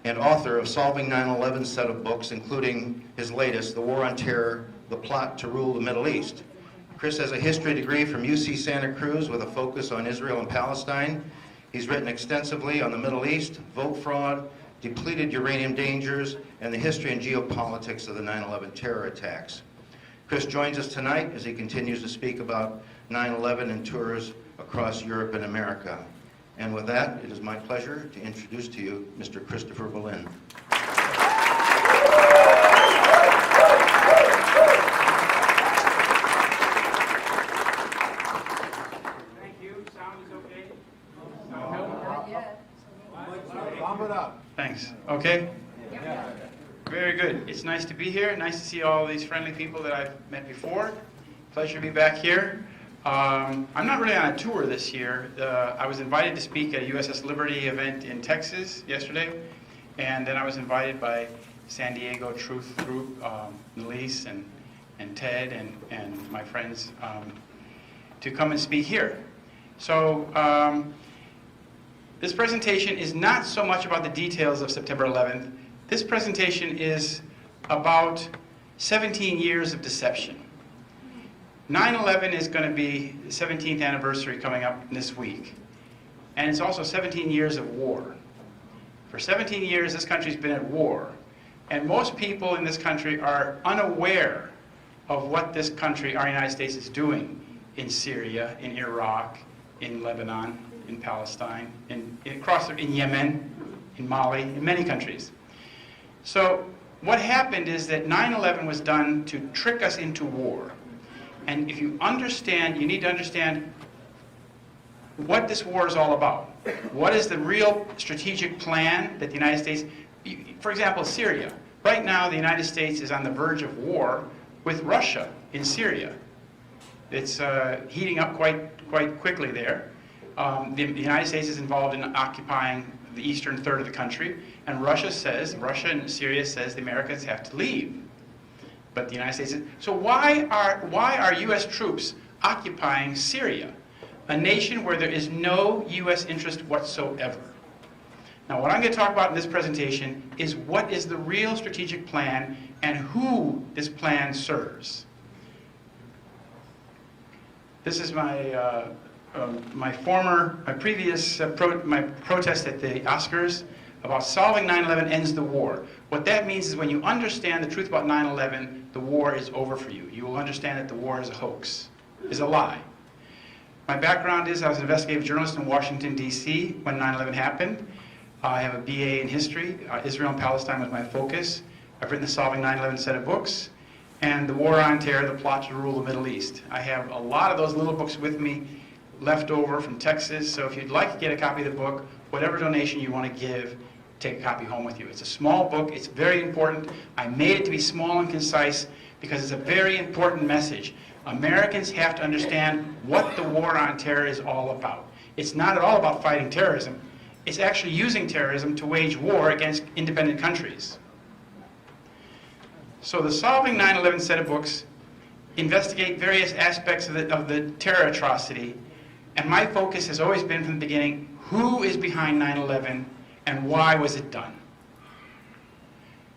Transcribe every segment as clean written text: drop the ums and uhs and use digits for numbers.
and author of Solving 9/11 set of books, including his latest, The War on Terror, The Plot to Rule the Middle East. Chris has a history degree from UC Santa Cruz with a focus on Israel and Palestine. He's written extensively on the Middle East, vote fraud, depleted uranium dangers, and the history and geopolitics of the 9/11 terror attacks. Chris joins us tonight as he continues to speak about 9/11 and tours across Europe and America. And with that, it is my pleasure to introduce to you Mr. Christopher Berlin. Thank you. Sound is okay? Bump it up. Thanks. Okay? Very good. It's nice to be here. Nice to see all these friendly people that I've met before. Pleasure to be back here. I'm not really on a tour this year. I was invited to speak at a USS Liberty event in Texas yesterday, and then I was invited by San Diego Truth Group, Elise and Ted and my friends to come and speak here. So this presentation is not so much about the details of September 11th. This presentation is about 17 years of deception. 9/11 is going to be the 17th anniversary coming up this week. And it's also 17 years of war. For 17 years, this country's been at war. And most people in this country are unaware of what this country, our United States, is doing in Syria, in Iraq, in Lebanon, in Palestine, in Yemen, in Mali, in many countries. So what happened is that 9/11 was done to trick us into war. And if you understand, you need to understand what this war is all about. What is the real strategic plan that the United States, for example, Syria. Right now, the United States is on the verge of war with Russia in Syria. It's heating up quite quickly there. The United States is involved in occupying the eastern third of the country, and Russia and Syria says the Americans have to leave. But the United States says, so why are U.S. troops occupying Syria, a nation where there is no U.S. interest whatsoever? Now, what I'm going to talk about in this presentation is what is the real strategic plan and who this plan serves. This is my previous protest at the Oscars about solving 9/11 ends the war. What that means is when you understand the truth about 9/11, the war is over for you. You will understand that the war is a hoax, is a lie. My background is I was an investigative journalist in Washington, D.C. when 9/11 happened. I have a BA in history. Israel and Palestine was my focus. I've written the Solving 9/11 set of books, and The War on Terror, The Plot to Rule the Middle East. I have a lot of those little books with me left over from Texas, so if you'd like to get a copy of the book, whatever donation you want to give, take a copy home with you. It's a small book. It's very important. I made it to be small and concise because it's a very important message. Americans have to understand what the war on terror is all about. It's not at all about fighting terrorism. It's actually using terrorism to wage war against independent countries. So the Solving 9/11 set of books investigate various aspects of the terror atrocity, and my focus has always been from the beginning, who is behind 9/11 and why was it done?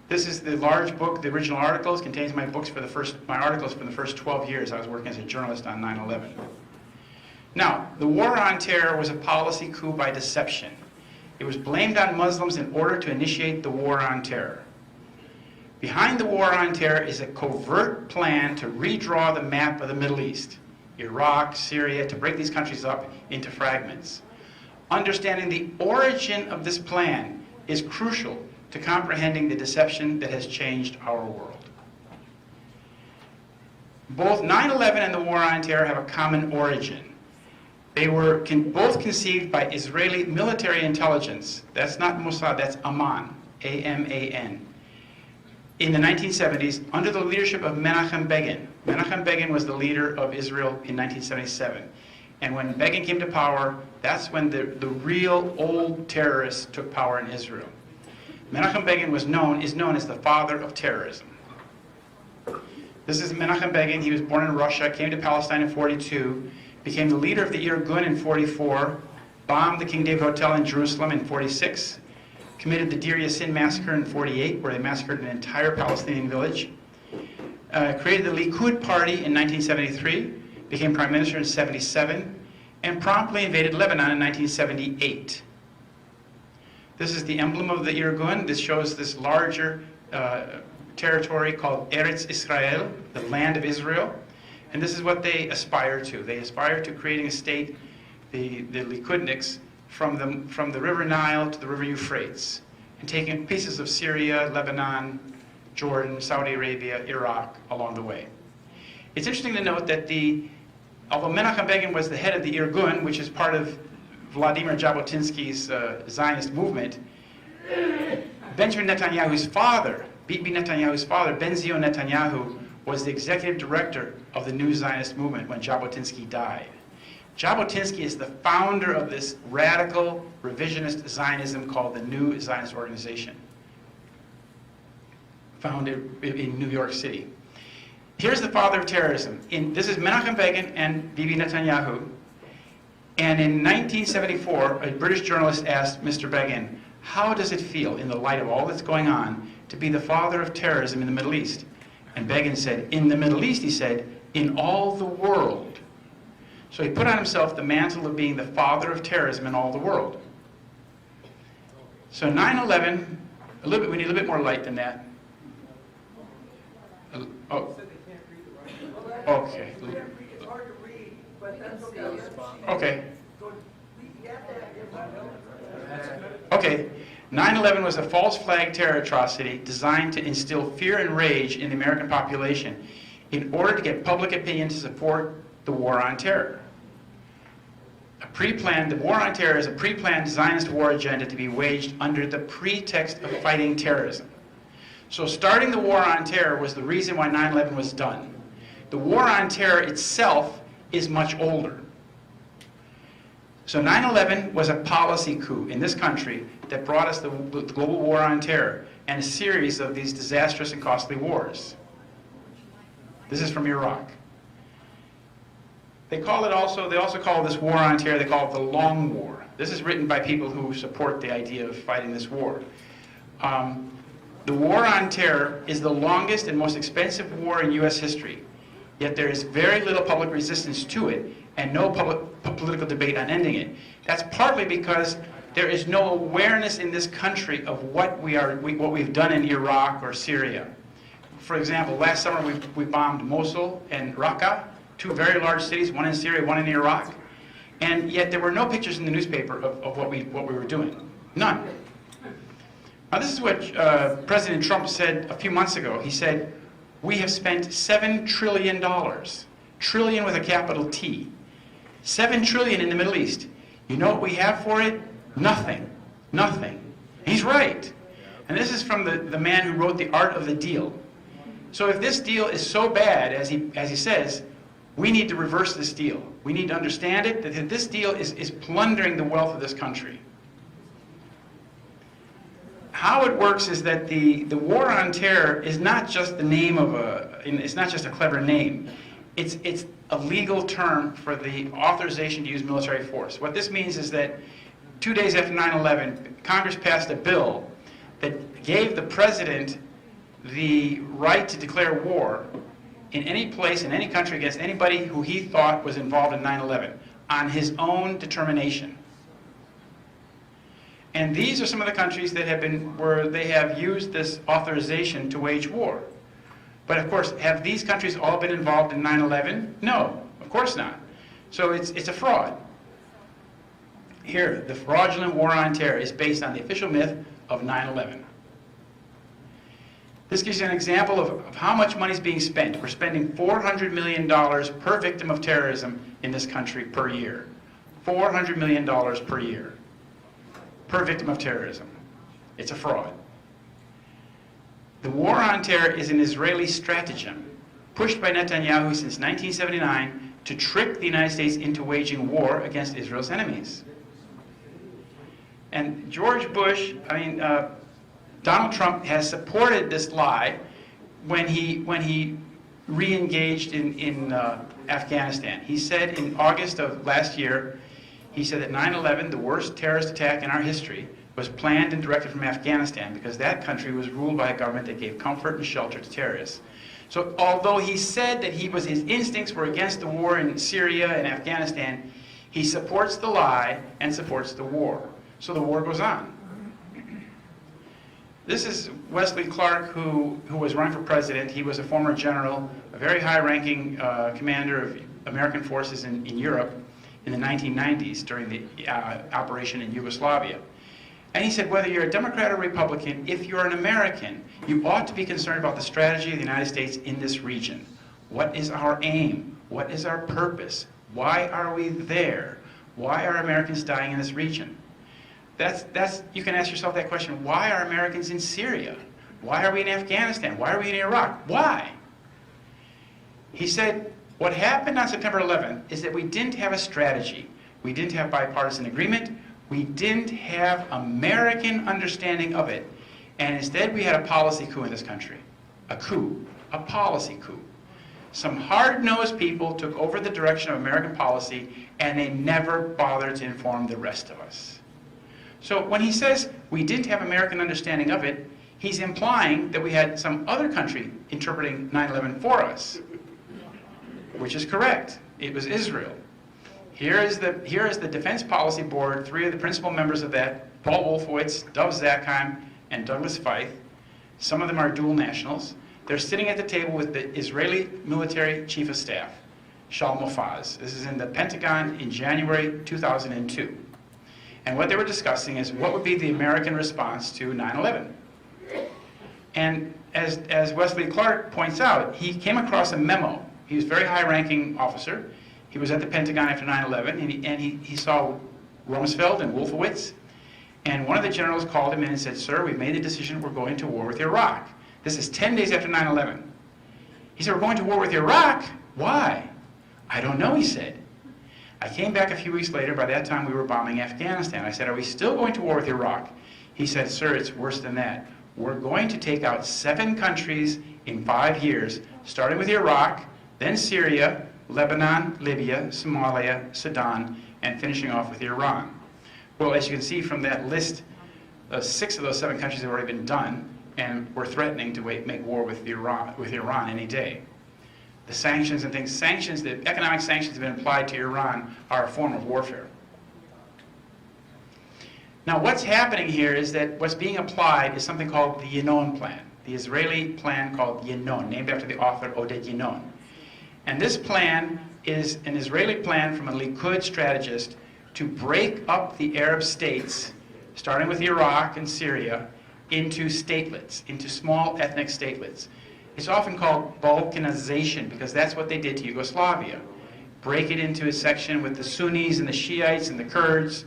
This is the large book, the original articles, contains my articles for the first 12 years I was working as a journalist on 9/11. Now, the war on terror was a policy coup by deception. It was blamed on Muslims in order to initiate the war on terror. Behind the war on terror is a covert plan to redraw the map of the Middle East, Iraq, Syria, to break these countries up into fragments. Understanding the origin of this plan is crucial to comprehending the deception that has changed our world. Both 9/11 and the war on terror have a common origin. They were both conceived by Israeli military intelligence. That's not Mossad, that's Aman, A-M-A-N. In the 1970s, under the leadership of Menachem Begin. Menachem Begin was the leader of Israel in 1977. And when Begin came to power, that's when the real old terrorists took power in Israel. Menachem Begin is known as the father of terrorism. This is Menachem Begin. He was born in Russia, came to Palestine in 1942, became the leader of the Irgun in 1944, bombed the King David Hotel in Jerusalem in 1946, committed the Deir Yassin massacre in '48, where they massacred an entire Palestinian village, created the Likud party in 1973, became prime minister in '77, and promptly invaded Lebanon in 1978. This is the emblem of the Irgun. This shows this larger territory called Eretz Israel, the land of Israel. And this is what they aspire to. They aspire to creating a state, the Likudniks, from the river Nile to the river Euphrates, and taking pieces of Syria, Lebanon, Jordan, Saudi Arabia, Iraq along the way. It's interesting to note that although Menachem Begin was the head of the Irgun, which is part of Vladimir Jabotinsky's Zionist movement, Benjamin Netanyahu's father, Bibi Netanyahu's father, Ben-Zion Netanyahu, was the executive director of the new Zionist movement when Jabotinsky died. Jabotinsky is the founder of this radical revisionist Zionism called the New Zionist Organization, founded in New York City. Here's the father of terrorism. This is Menachem Begin and Bibi Netanyahu. And in 1974, a British journalist asked Mr. Begin, how does it feel, in the light of all that's going on, to be the father of terrorism in the Middle East? And Begin said, in the Middle East, he said, in all the world. So he put on himself the mantle of being the father of terrorism in all the world. So 9/11, we need a little bit more light than that. Oh. Okay. Okay. Okay. 9/11 was a false flag terror atrocity designed to instill fear and rage in the American population in order to get public opinion to support the war on terror. The war on terror is a pre-planned Zionist war agenda to be waged under the pretext of fighting terrorism. So starting the war on terror was the reason why 9/11 was done. The war on terror itself is much older. So 9/11 was a policy coup in this country that brought us the global war on terror and a series of these disastrous and costly wars. This is from Iraq. They also call this war on terror, they call it the Long War. This is written by people who support the idea of fighting this war. The war on terror is the longest and most expensive war in U.S. history, yet there is very little public resistance to it and no political debate on ending it. That's partly because there is no awareness in this country of what we've done in Iraq or Syria. For example, last summer we bombed Mosul and Raqqa, two very large cities, one in Syria, one in Iraq, and yet there were no pictures in the newspaper of what we were doing. None. Now this is what President Trump said a few months ago. He said, we have spent $7 trillion, trillion with a capital T, $7 trillion in the Middle East. You know what we have for it? Nothing. Nothing. He's right. And this is from the man who wrote The Art of the Deal. So if this deal is so bad, as he says, we need to reverse this deal. We need to understand it, that this deal is plundering the wealth of this country. How it works is that the war on terror is not just the name of it's not just a clever name. It's a legal term for the authorization to use military force. What this means is that 2 days after 9/11, Congress passed a bill that gave the president the right to declare war in any place, in any country, against anybody who he thought was involved in 9/11 on his own determination. And these are some of the countries that where they have used this authorization to wage war. But of course, have these countries all been involved in 9/11? No, of course not. So it's a fraud. Here, the fraudulent war on terror is based on the official myth of 9/11. This gives you an example of how much money is being spent. We're spending $400 million per victim of terrorism in this country per year. $400 million per year per victim of terrorism. It's a fraud. The war on terror is an Israeli stratagem pushed by Netanyahu since 1979 to trick the United States into waging war against Israel's enemies. And George Bush, Donald Trump has supported this lie when he re-engaged in Afghanistan. He said in August of last year, he said that 9/11, the worst terrorist attack in our history, was planned and directed from Afghanistan because that country was ruled by a government that gave comfort and shelter to terrorists. So although he said that his instincts were against the war in Syria and Afghanistan, he supports the lie and supports the war. So the war goes on. This is Wesley Clark, who was running for president. He was a former general, a very high-ranking commander of American forces in Europe in the 1990s during the operation in Yugoslavia. And he said, whether you're a Democrat or Republican, if you're an American, you ought to be concerned about the strategy of the United States in this region. What is our aim? What is our purpose? Why are we there? Why are Americans dying in this region? You can ask yourself that question. Why are Americans in Syria? Why are we in Afghanistan? Why are we in Iraq? Why? He said, what happened on September 11th is that we didn't have a strategy. We didn't have bipartisan agreement. We didn't have American understanding of it. And instead we had a policy coup in this country. A coup. A policy coup. Some hard-nosed people took over the direction of American policy, and they never bothered to inform the rest of us. So when he says we didn't have American understanding of it, he's implying that we had some other country interpreting 9/11 for us, which is correct. It was Israel. Here is the Defense Policy Board, three of the principal members of that, Paul Wolfowitz, Dov Zakheim, and Douglas Feith. Some of them are dual nationals. They're sitting at the table with the Israeli military chief of staff, Shaul Mofaz. This is in the Pentagon in January 2002. And what they were discussing is what would be the American response to 9/11. And as Wesley Clark points out, he came across a memo. He was a very high-ranking officer. He was at the Pentagon after 9/11, and he saw Rumsfeld and Wolfowitz. And one of the generals called him in and said, sir, we've made the decision we're going to war with Iraq. This is 10 days after 9/11. He said, we're going to war with Iraq? Why? I don't know, he said. I came back a few weeks later. By that time, we were bombing Afghanistan. I said, are we still going to war with Iraq? He said, sir, it's worse than that. We're going to take out 7 countries in 5 years, starting with Iraq, then Syria, Lebanon, Libya, Somalia, Sudan, and finishing off with Iran. Well, as you can see from that list, 6 of those 7 countries have already been done, and we're threatening to make war with Iran any day. The sanctions and things, the economic sanctions that have been applied to Iran are a form of warfare. Now what's happening here is that what's being applied is something called the Yinon plan, the Israeli plan called Yinon, named after the author Oded Yinon. And this plan is an Israeli plan from a Likud strategist to break up the Arab states, starting with Iraq and Syria, into statelets, into small ethnic statelets. It's often called Balkanization because that's what they did to Yugoslavia. Break it into a section with the Sunnis and the Shiites and the Kurds,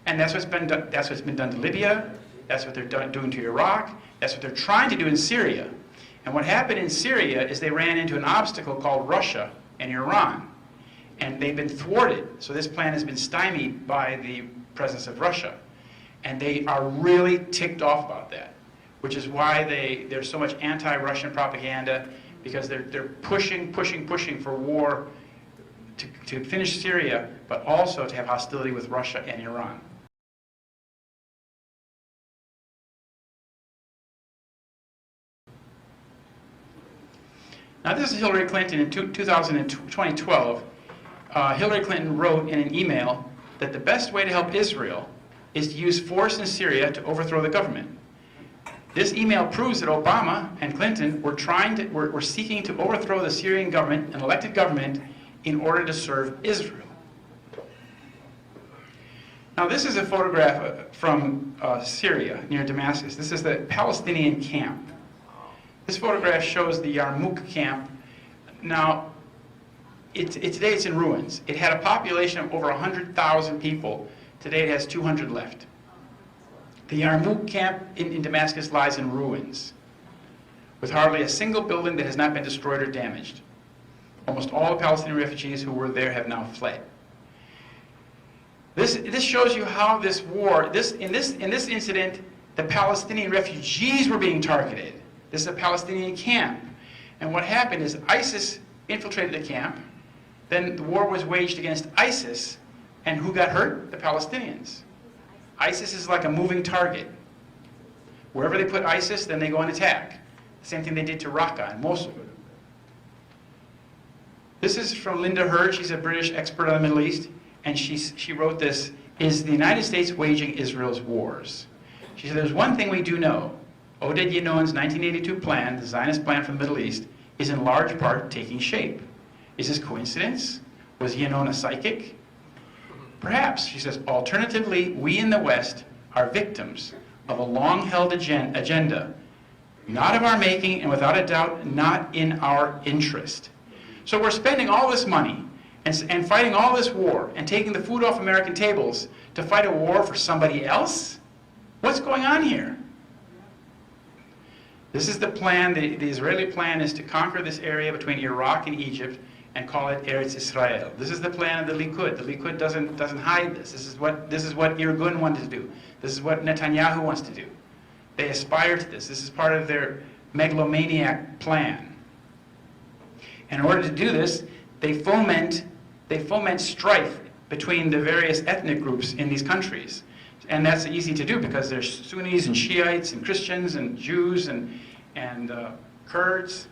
and that's what's been done. That's what's been done to Libya. That's what they're doing to Iraq. That's what they're trying to do in Syria. And what happened in Syria is they ran into an obstacle called Russia and Iran, and they've been thwarted. So this plan has been stymied by the presence of Russia, and they are really ticked off about that, which is why there's so much anti-Russian propaganda, because they're pushing for war to finish Syria, but also to have hostility with Russia and Iran. Now this is Hillary Clinton in 2012. Hillary Clinton wrote in an email that the best way to help Israel is to use force in Syria to overthrow the government. This email proves that Obama and Clinton were seeking to overthrow the Syrian government, an elected government, in order to serve Israel. Now this is a photograph from Syria, near Damascus. This is the Palestinian camp. This photograph shows the Yarmouk camp. Now, today it's in ruins. It had a population of over 100,000 people. Today it has 200 left. The Yarmouk camp in Damascus lies in ruins, with hardly a single building that has not been destroyed or damaged. Almost all the Palestinian refugees who were there have now fled. This shows you how this war, in this incident, the Palestinian refugees were being targeted. This is a Palestinian camp. And what happened is ISIS infiltrated the camp. Then the war was waged against ISIS. And who got hurt? The Palestinians. ISIS is like a moving target. Wherever they put ISIS, then they go and attack. The same thing they did to Raqqa and Mosul. This is from Linda Hurd. She's a British expert on the Middle East. And she wrote this, is the United States waging Israel's wars? She said, there's one thing we do know. Oded Yinon's 1982 plan, the Zionist plan for the Middle East, is in large part taking shape. Is this coincidence? Was Yinon a psychic? Perhaps, she says, alternatively, we in the West are victims of a long-held agenda, not of our making and without a doubt not in our interest. So we're spending all this money and fighting all this war and taking the food off American tables to fight a war for somebody else? What's going on here? This is the plan. The Israeli plan is to conquer this area between Iraq and Egypt and call it Eretz Israel. This is the plan of the Likud. The Likud doesn't hide this. This is what Irgun wanted to do. This is what Netanyahu wants to do. They aspire to this. This is part of their megalomaniac plan. And in order to do this, they foment strife between the various ethnic groups in these countries. And that's easy to do because there's Sunnis and Shiites and Christians and Jews and Kurds.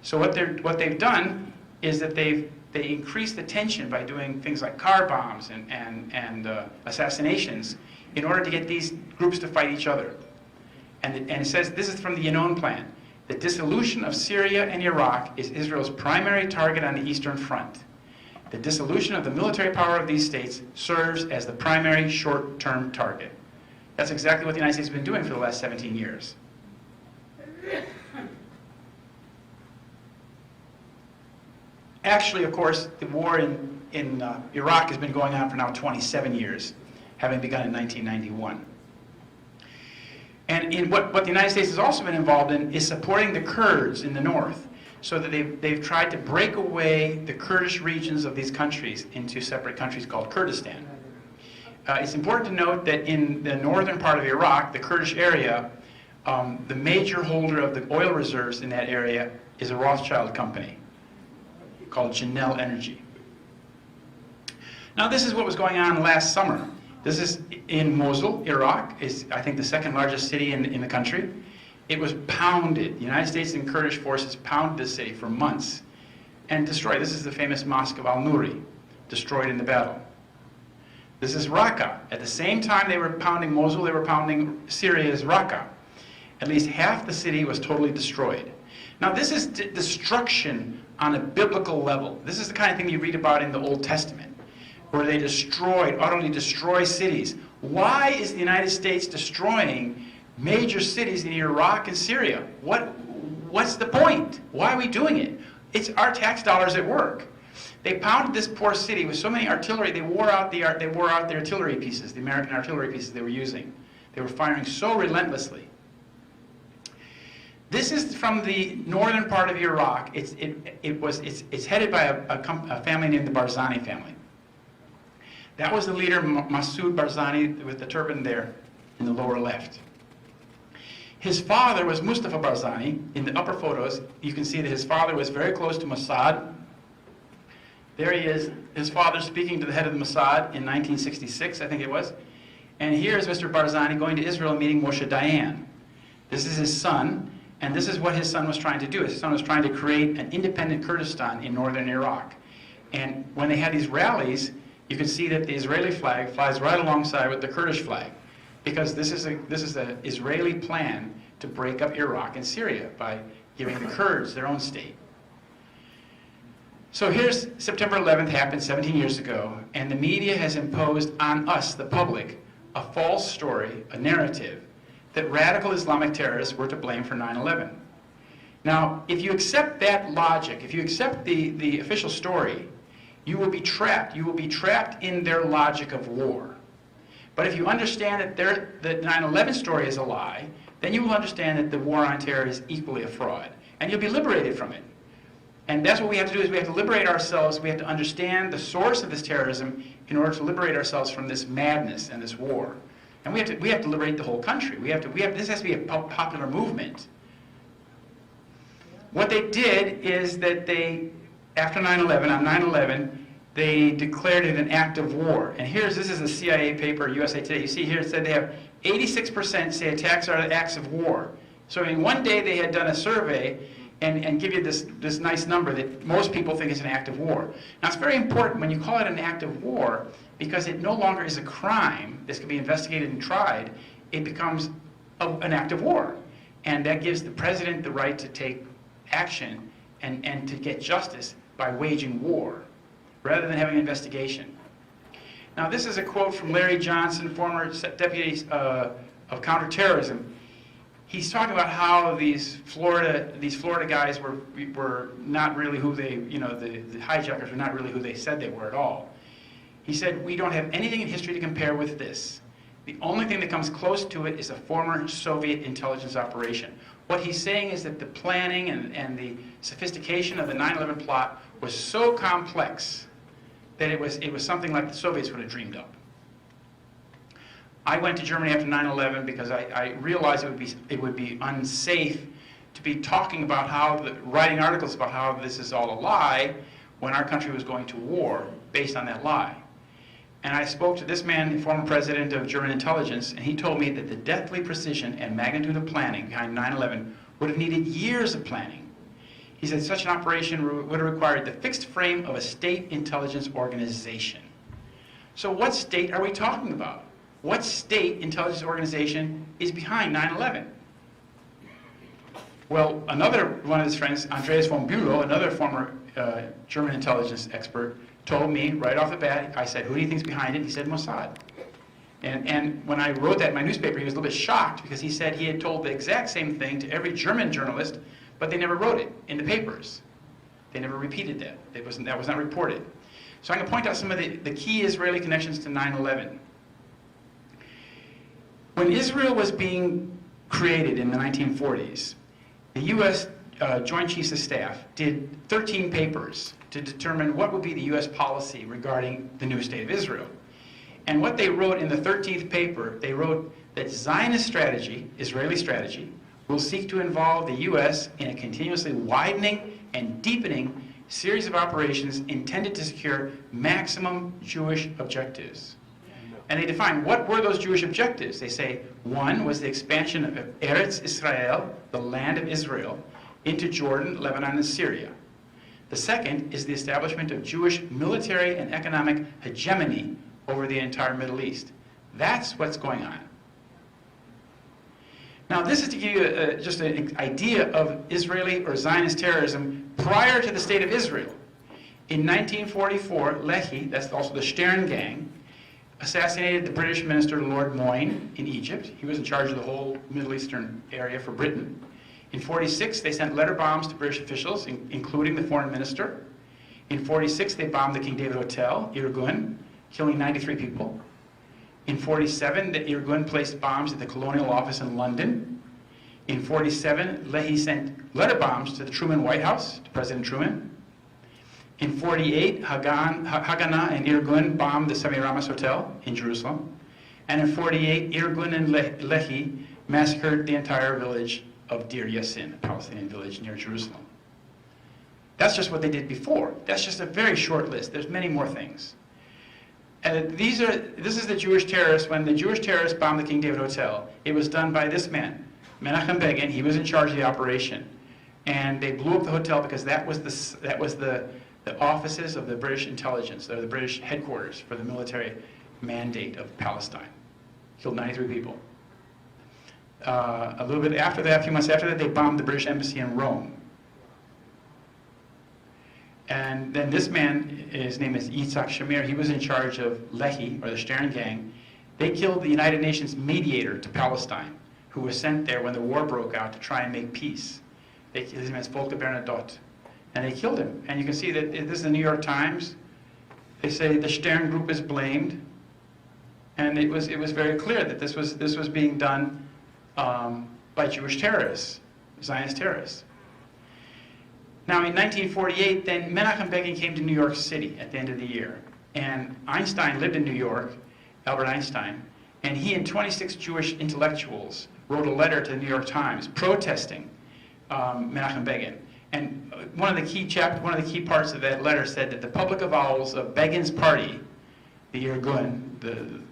So what they've done is that they increase the tension by doing things like car bombs and assassinations in order to get these groups to fight each other. And it says, this is from the Yinon plan. The dissolution of Syria and Iraq is Israel's primary target on the Eastern Front. The dissolution of the military power of these states serves as the primary short-term target. That's exactly what the United States has been doing for the last 17 years. Actually, of course, the war in Iraq has been going on for now 27 years, having begun in 1991. And what the United States has also been involved in is supporting the Kurds in the north, so that they've tried to break away the Kurdish regions of these countries into separate countries called Kurdistan. It's important to note that in the northern part of Iraq, the Kurdish area, the major holder of the oil reserves in that area is a Rothschild company called Janel Energy. Now this is what was going on last summer. This is in Mosul, Iraq. It's, I think, the second largest city in the country. It was pounded. The United States and Kurdish forces pounded this city for months and destroyed. This is the famous Mosque of Al-Nuri, destroyed in the battle. This is Raqqa. At the same time they were pounding Mosul, they were pounding Syria's Raqqa. At least half the city was totally destroyed. Now this is destruction on a biblical level. This is the kind of thing you read about in the Old Testament, where they utterly destroy cities. Why is the United States destroying major cities in Iraq and Syria? What's the point? Why are we doing it? It's our tax dollars at work. They pounded this poor city with so many artillery. They wore out the artillery pieces, the American artillery pieces they were using. They were firing so relentlessly. This is from the northern part of Iraq. It's headed by a family named the Barzani family. That was the leader, Masoud Barzani, with the turban there in the lower left. His father was Mustafa Barzani. In the upper photos, you can see that his father was very close to Mossad. There he is, his father speaking to the head of the Mossad in 1966, I think it was. And here's Mr. Barzani going to Israel meeting Moshe Dayan. This is his son, and this is what his son was trying to do. His son was trying to create an independent Kurdistan in northern Iraq. And when they had these rallies, you can see that the Israeli flag flies right alongside with the Kurdish flag, because this is an Israeli plan to break up Iraq and Syria by giving the Kurds their own state. So here's September 11th happened 17 years ago, and the media has imposed on us, the public, a false story, a narrative, that radical Islamic terrorists were to blame for 9/11. Now, if you accept that logic, if you accept the official story, you will be trapped. You will be trapped in their logic of war. But if you understand that the 9/11 story is a lie, then you will understand that the war on terror is equally a fraud, and you'll be liberated from it. And that's what we have to do, is we have to liberate ourselves. We have to understand the source of this terrorism in order to liberate ourselves from this madness and this war. And we have to liberate the whole country. This has to be a popular movement. What they did is that they, after 9/11, on 9/11, they declared it an act of war. And this is a CIA paper, USA Today. You see here it said they have 86% say attacks are acts of war. So in one day they had done a survey and give you this nice number that most people think is an act of war. Now it's very important when you call it an act of war because it no longer is a crime. This can be investigated and tried. It becomes an act of war. And that gives the president the right to take action and to get justice by waging war, rather than having an investigation. Now this is a quote from Larry Johnson, former deputy of counterterrorism. He's talking about how these Florida guys were not really who they, the hijackers were not really who they said they were at all. He said, we don't have anything in history to compare with this. The only thing that comes close to it is a former Soviet intelligence operation. What he's saying is that the planning and the sophistication of the 9/11 plot was so complex that it was something like the Soviets would have dreamed up. I went to Germany after 9/11 because I realized it would be unsafe to be talking about writing articles about how this is all a lie when our country was going to war based on that lie. And I spoke to this man, the former president of German intelligence, and he told me that the deathly precision and magnitude of planning behind 9/11 would have needed years of planning. He said such an operation would have required the fixed frame of a state intelligence organization. So what state are we talking about? What state intelligence organization is behind 9/11? Well, another one of his friends, Andreas von Bülow, another former German intelligence expert, told me right off the bat, I said, who do you think's behind it? He said, Mossad. And when I wrote that in my newspaper, he was a little bit shocked because he said he had told the exact same thing to every German journalist, but they never wrote it in the papers. They never repeated that. That was not reported. So I'm going to point out some of the key Israeli connections to 9/11. When Israel was being created in the 1940s, the U.S. Joint Chiefs of Staff did 13 papers to determine what would be the U.S. policy regarding the new state of Israel. And what they wrote in the 13th paper, they wrote that Zionist strategy, Israeli strategy, will seek to involve the U.S. in a continuously widening and deepening series of operations intended to secure maximum Jewish objectives. And they define what were those Jewish objectives. They say one was the expansion of Eretz Israel, the land of Israel, into Jordan, Lebanon, and Syria. The second is the establishment of Jewish military and economic hegemony over the entire Middle East. That's what's going on. Now, this is to give you just an idea of Israeli or Zionist terrorism prior to the State of Israel. In 1944, Lehi, that's also the Stern Gang, assassinated the British minister Lord Moyne in Egypt. He was in charge of the whole Middle Eastern area for Britain. In 1946, they sent letter bombs to British officials, including the foreign minister. In 1946, they bombed the King David Hotel, Irgun, killing 93 people. In 1947, the Irgun placed bombs at the Colonial Office in London. In 1947, Lehi sent letter bombs to the Truman White House, to President Truman. In 1948, Haganah and Irgun bombed the Semiramis Hotel in Jerusalem. And in 1948, Irgun and Lehi massacred the entire village of Deir Yassin, a Palestinian village near Jerusalem. That's just what they did before. That's just a very short list. There's many more things. And this is the Jewish terrorists. When the Jewish terrorists bombed the King David Hotel, it was done by this man, Menachem Begin. He was in charge of the operation. And they blew up the hotel because that was the offices of the British intelligence, or the British headquarters for the military mandate of Palestine. Killed 93 people. A little bit after that, a few months after that, they bombed the British embassy in Rome. And then this man, his name is Yitzhak Shamir, he was in charge of Lehi, or the Stern Gang. They killed the United Nations mediator to Palestine, who was sent there when the war broke out to try and make peace. His name is Volker Bernadotte. And they killed him. And you can see that this is the New York Times. They say the Stern Group is blamed. And it was very clear that this was being done by Jewish terrorists, Zionist terrorists. Now in 1948, then Menachem Begin came to New York City at the end of the year. And Einstein lived in New York, Albert Einstein, and he and 26 Jewish intellectuals wrote a letter to the New York Times protesting Menachem Begin. And one of the key parts of that letter said that the public avowals of Begin's party, the Irgun,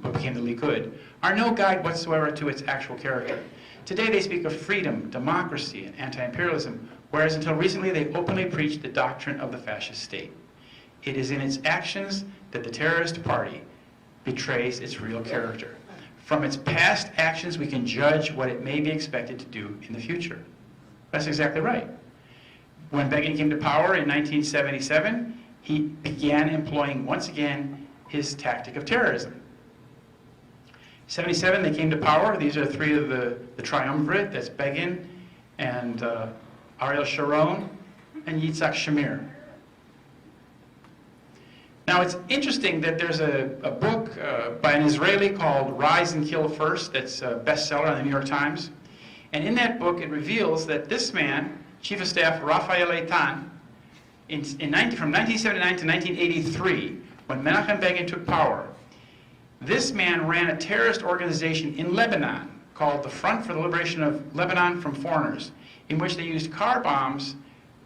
what became the Likud, are no guide whatsoever to its actual character. Today they speak of freedom, democracy, and anti-imperialism, whereas until recently they openly preached the doctrine of the fascist state. It is in its actions that the terrorist party betrays its real character. From its past actions, we can judge what it may be expected to do in the future. That's exactly right. When Begin came to power in 1977, he began employing once again his tactic of terrorism. 77, they came to power. These are three of the triumvirate. That's Begin and Ariel Sharon and Yitzhak Shamir. Now it's interesting that there's a book by an Israeli called Rise and Kill First that's a bestseller in the New York Times. And in that book it reveals that this man, Chief of Staff Raphael Eitan, from 1979 to 1983, when Menachem Begin took power, this man ran a terrorist organization in Lebanon called the Front for the Liberation of Lebanon from Foreigners, in which they used car bombs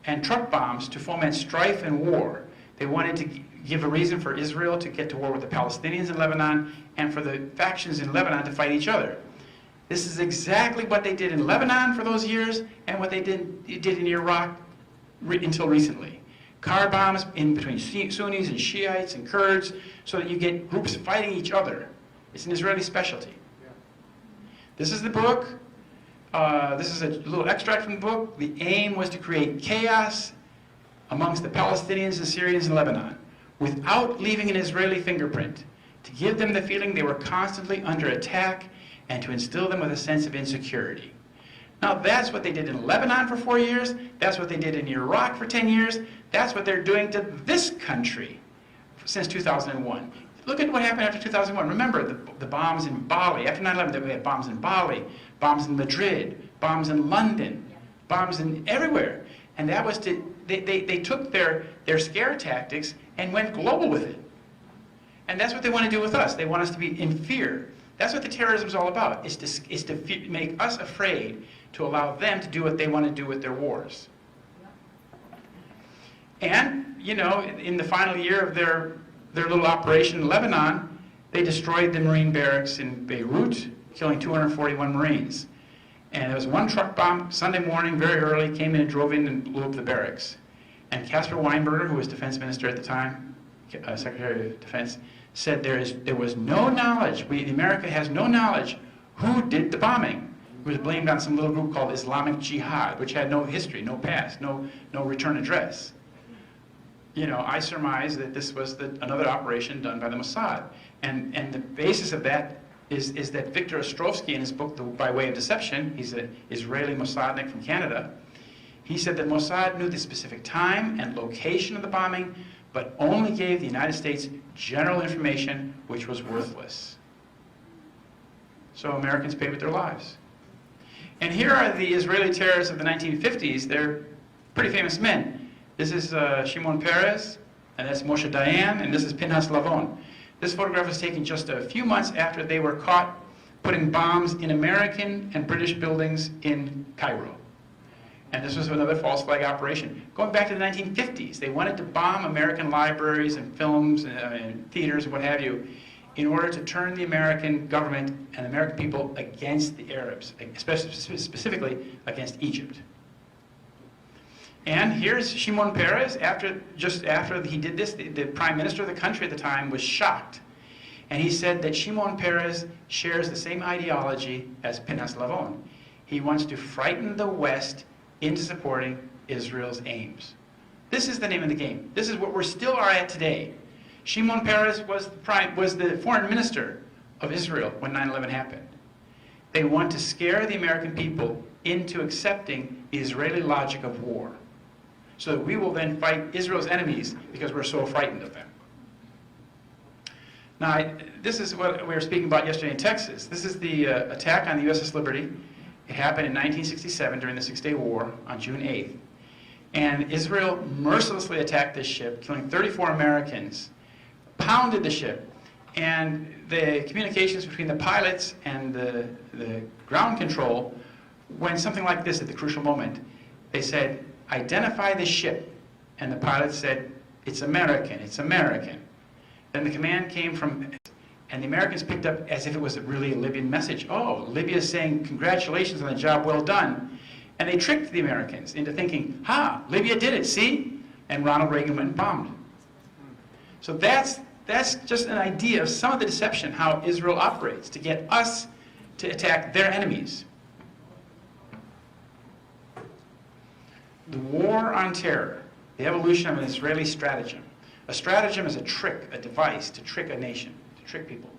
and truck bombs to foment strife and war. They wanted to give a reason for Israel to get to war with the Palestinians in Lebanon and for the factions in Lebanon to fight each other. This is exactly what they did in Lebanon for those years and what they did in Iraq until recently. Car bombs in between Sunnis and Shiites and Kurds so that you get groups fighting each other. It's an Israeli specialty. This is the book. This is a little extract from the book. The aim was to create chaos amongst the Palestinians and Syrians in Lebanon without leaving an Israeli fingerprint, to give them the feeling they were constantly under attack and to instill them with a sense of insecurity. Now that's what they did in Lebanon for 4 years, that's what they did in Iraq for 10 years, that's what they're doing to this country since 2001. Look at what happened after 2001. Remember the bombs in Bali. After 9/11, we had bombs in Bali, bombs in Madrid, bombs in London, bombs in everywhere. And that was they took their scare tactics and went global with it. And that's what they want to do with us. They want us to be in fear. That's what the terrorism is all about, is to make us afraid to allow them to do what they want to do with their wars. And, you know, in the final year of their little operation in Lebanon, they destroyed the Marine barracks in Beirut, killing 241 Marines. And there was one truck bomb Sunday morning, very early, came in and drove in and blew up the barracks. And Caspar Weinberger, who was defense minister at the time, Secretary of Defense, said there was no knowledge, America has no knowledge who did the bombing. It was blamed on some little group called Islamic Jihad, which had no history, no past, no return address. You know, I surmise that this was another operation done by the Mossad. And the basis of that is that Viktor Ostrovsky, in his book, By Way of Deception, he's an Israeli Mossadnik from Canada, he said that Mossad knew the specific time and location of the bombing, but only gave the United States general information which was worthless. So Americans paid with their lives. And here are the Israeli terrorists of the 1950s. They're pretty famous men. This is Shimon Peres, and that's Moshe Dayan, and this is Pinhas Lavon. This photograph was taken just a few months after they were caught putting bombs in American and British buildings in Cairo. And this was another false flag operation. Going back to the 1950s, they wanted to bomb American libraries and films and theaters and what have you in order to turn the American government and the American people against the Arabs, specifically against Egypt. And here's Shimon Peres. Just after he did this, the prime minister of the country at the time was shocked. And he said that Shimon Peres shares the same ideology as Pinhas Lavon. He wants to frighten the West into supporting Israel's aims. This is the name of the game. This is what we still are at today. Shimon Peres was the foreign minister of Israel when 9/11 happened. They want to scare the American people into accepting the Israeli logic of war, so that we will then fight Israel's enemies because we're so frightened of them. Now, this is what we were speaking about yesterday in Texas. This is the attack on the USS Liberty. It happened in 1967 during the Six-Day War on June 8th. And Israel mercilessly attacked this ship, killing 34 Americans, pounded the ship. And the communications between the pilots and the ground control went something like this at the crucial moment. They said, identify the ship. And the pilot said, it's American, it's American. Then the command came from, and the Americans picked up as if it was really a Libyan message. Oh, Libya's saying congratulations on the job well done. And they tricked the Americans into thinking, ha, Libya did it, see? And Ronald Reagan went and bombed. So that's just an idea of some of the deception, how Israel operates to get us to attack their enemies. The war on terror, the evolution of an Israeli stratagem. A stratagem is a trick, a device to trick a nation, to trick people.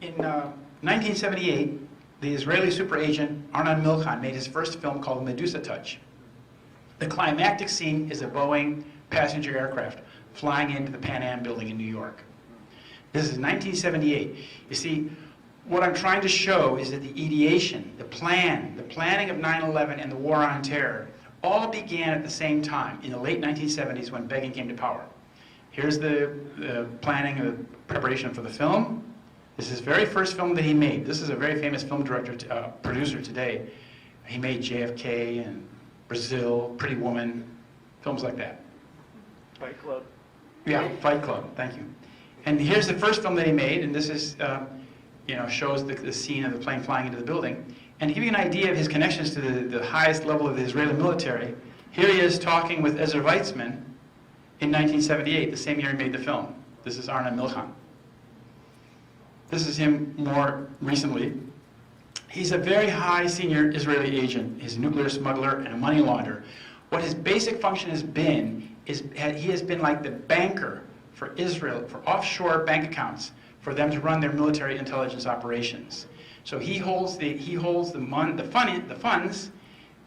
In 1978, the Israeli super agent Arnon Milchan made his first film called Medusa Touch. The climactic scene is a Boeing passenger aircraft flying into the Pan Am building in New York. This is 1978. You see, what I'm trying to show is that the ideation, the planning of 9/11 and the war on terror all began at the same time in the late 1970s when Begin came to power. Here's the planning, the preparation for the film. This is his very first film that he made. This is a very famous film director, producer today. He made JFK and Brazil, Pretty Woman, films like that. Fight Club. Yeah, Fight Club, thank you. And here's the first film that he made, and this is, shows the scene of the plane flying into the building. And to give you an idea of his connections to the highest level of the Israeli military, here he is talking with Ezra Weizmann in 1978, the same year he made the film. This is Arnon Milchan. This is him more recently. He's a very high senior Israeli agent. He's a nuclear smuggler and a money launderer. What his basic function has been is he has been like the banker for Israel, for offshore bank accounts, for them to run their military intelligence operations. So he holds the funds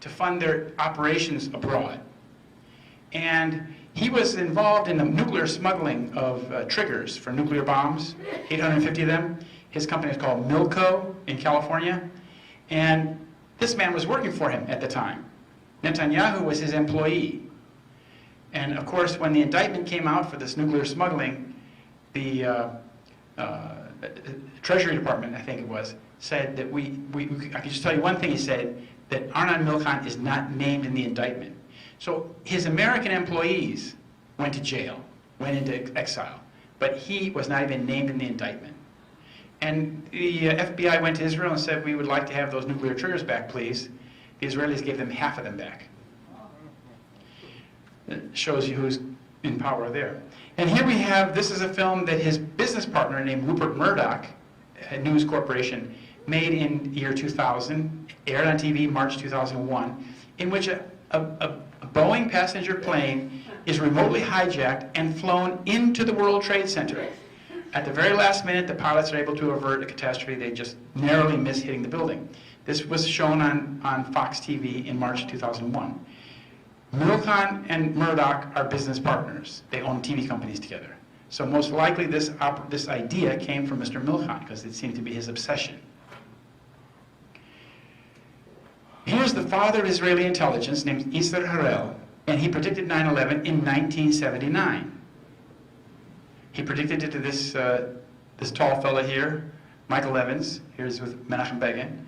to fund their operations abroad. And he was involved in the nuclear smuggling of triggers for nuclear bombs, 850 of them. His company is called Milco in California. And this man was working for him at the time. Netanyahu was his employee. And of course, when the indictment came out for this nuclear smuggling, the Treasury Department, I think it was, said that I can just tell you one thing he said, that Arnon Milchan is not named in the indictment. So his American employees went to jail, went into exile, but he was not even named in the indictment. And the FBI went to Israel and said, we would like to have those nuclear triggers back, please. The Israelis gave them half of them back. It shows you who's in power there. And here we have, this is a film that his business partner named Rupert Murdoch, a News Corporation, made in year 2000, aired on TV March 2001, in which a Boeing passenger plane is remotely hijacked and flown into the World Trade Center. At the very last minute, the pilots are able to avert a catastrophe. They just narrowly miss hitting the building. This was shown on Fox TV in March 2001. Milchan and Murdoch are business partners. They own TV companies together. So most likely this idea came from Mr. Milchan because it seemed to be his obsession. Here's the father of Israeli intelligence named Isser Harel, and he predicted 9/11 in 1979. He predicted it to this tall fella here, Michael Evans. Here's with Menachem Begin.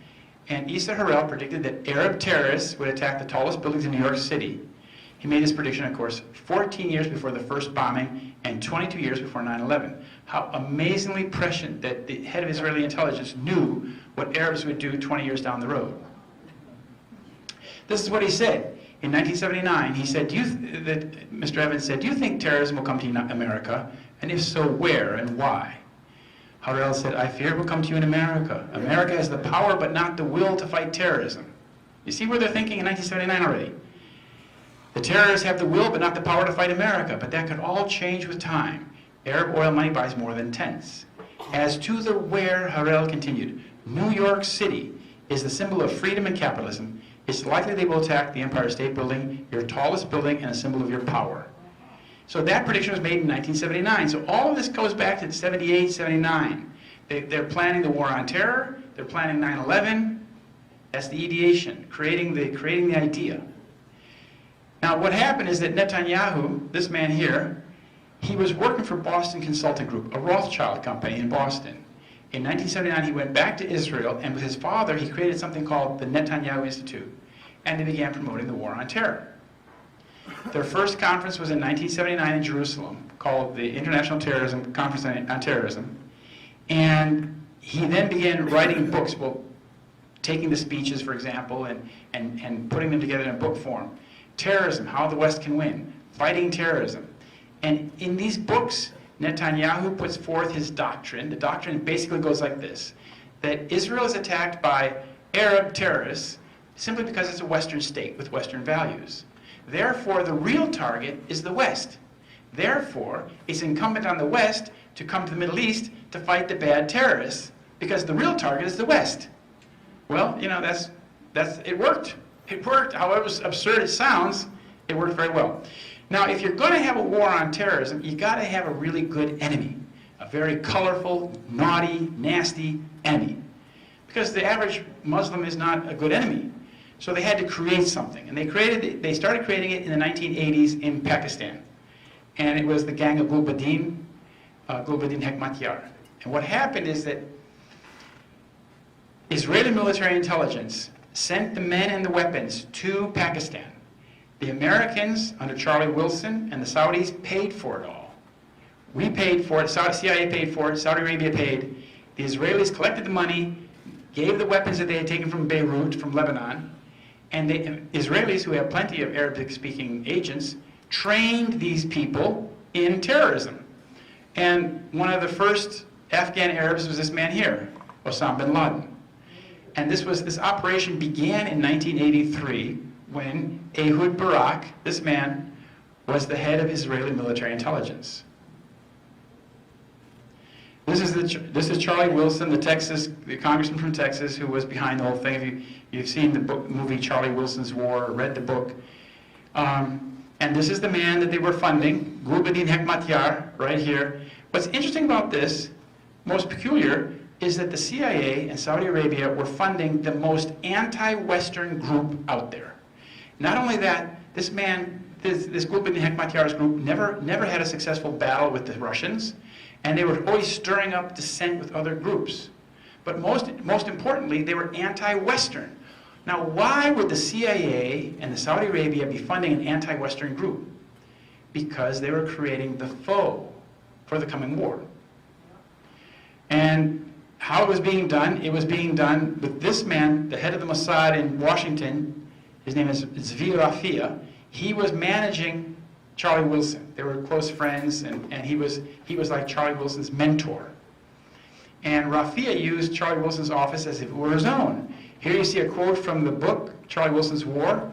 And Isser Harel predicted that Arab terrorists would attack the tallest buildings in New York City. He made this prediction, of course, 14 years before the first bombing and 22 years before 9/11. How amazingly prescient that the head of Israeli intelligence knew what Arabs would do 20 years down the road. This is what he said. In 1979, he said, Mr. Evans said, do you think terrorism will come to America? And if so, where and why? Harel said, I fear it will come to you in America. America has the power but not the will to fight terrorism. You see where they're thinking in 1979 already? The terrorists have the will but not the power to fight America, but that could all change with time. Arab oil money buys more than tents. As to the where, Harel continued, New York City is the symbol of freedom and capitalism. It's likely they will attack the Empire State Building, your tallest building, and a symbol of your power. So that prediction was made in 1979. So all of this goes back to 78, 79. They're planning the war on terror. They're planning 9/11. That's the ideation, creating the idea. Now what happened is that Netanyahu, this man here, he was working for Boston Consulting Group, a Rothschild company in Boston. In 1979, he went back to Israel, and with his father, he created something called the Netanyahu Institute, and they began promoting the war on terror. Their first conference was in 1979 in Jerusalem, called the International Terrorism Conference on Terrorism, and he then began writing books, well, taking the speeches, for example, and putting them together in book form. Terrorism, How the West Can Win, Fighting Terrorism. And in these books, Netanyahu puts forth his doctrine. The doctrine basically goes like this, that Israel is attacked by Arab terrorists simply because it's a Western state with Western values. Therefore, the real target is the West. Therefore, it's incumbent on the West to come to the Middle East to fight the bad terrorists, because the real target is the West. Well, you know, it worked. It worked. However absurd it sounds, it worked very well. Now, if you're going to have a war on terrorism, you got to have a really good enemy, a very colorful, naughty, nasty enemy, because the average Muslim is not a good enemy. So they had to create something, and they started creating it in the 1980s in Pakistan, and it was the gang of Gulbuddin Hekmatyar. And what happened is that Israeli military intelligence sent the men and the weapons to Pakistan. The Americans, under Charlie Wilson, and the Saudis paid for it all. We paid for it, CIA paid for it, Saudi Arabia paid. The Israelis collected the money, gave the weapons that they had taken from Beirut, from Lebanon, and the Israelis, who have plenty of Arabic-speaking agents, trained these people in terrorism. And one of the first Afghan Arabs was this man here, Osama bin Laden. And this operation began in 1983 when Ehud Barak, this man, was the head of Israeli military intelligence. This is Charlie Wilson, the congressman from Texas, who was behind the whole thing. If you've seen the movie Charlie Wilson's War, or read the book. And this is the man that they were funding, Gulbuddin Hekmatyar, right here. What's interesting about this, most peculiar, is that the CIA and Saudi Arabia were funding the most anti-Western group out there. Not only that, this Gulbuddin Hekmatyar's group never had a successful battle with the Russians, and they were always stirring up dissent with other groups. But most importantly, they were anti-Western. Now, why would the CIA and the Saudi Arabia be funding an anti-Western group? Because they were creating the foe for the coming war. And how it was being done with this man, the head of the Mossad in Washington. His name is Zvi Rafia. He was managing Charlie Wilson. They were close friends, and he was like Charlie Wilson's mentor. And Rafia used Charlie Wilson's office as if it were his own. Here you see a quote from the book, Charlie Wilson's War.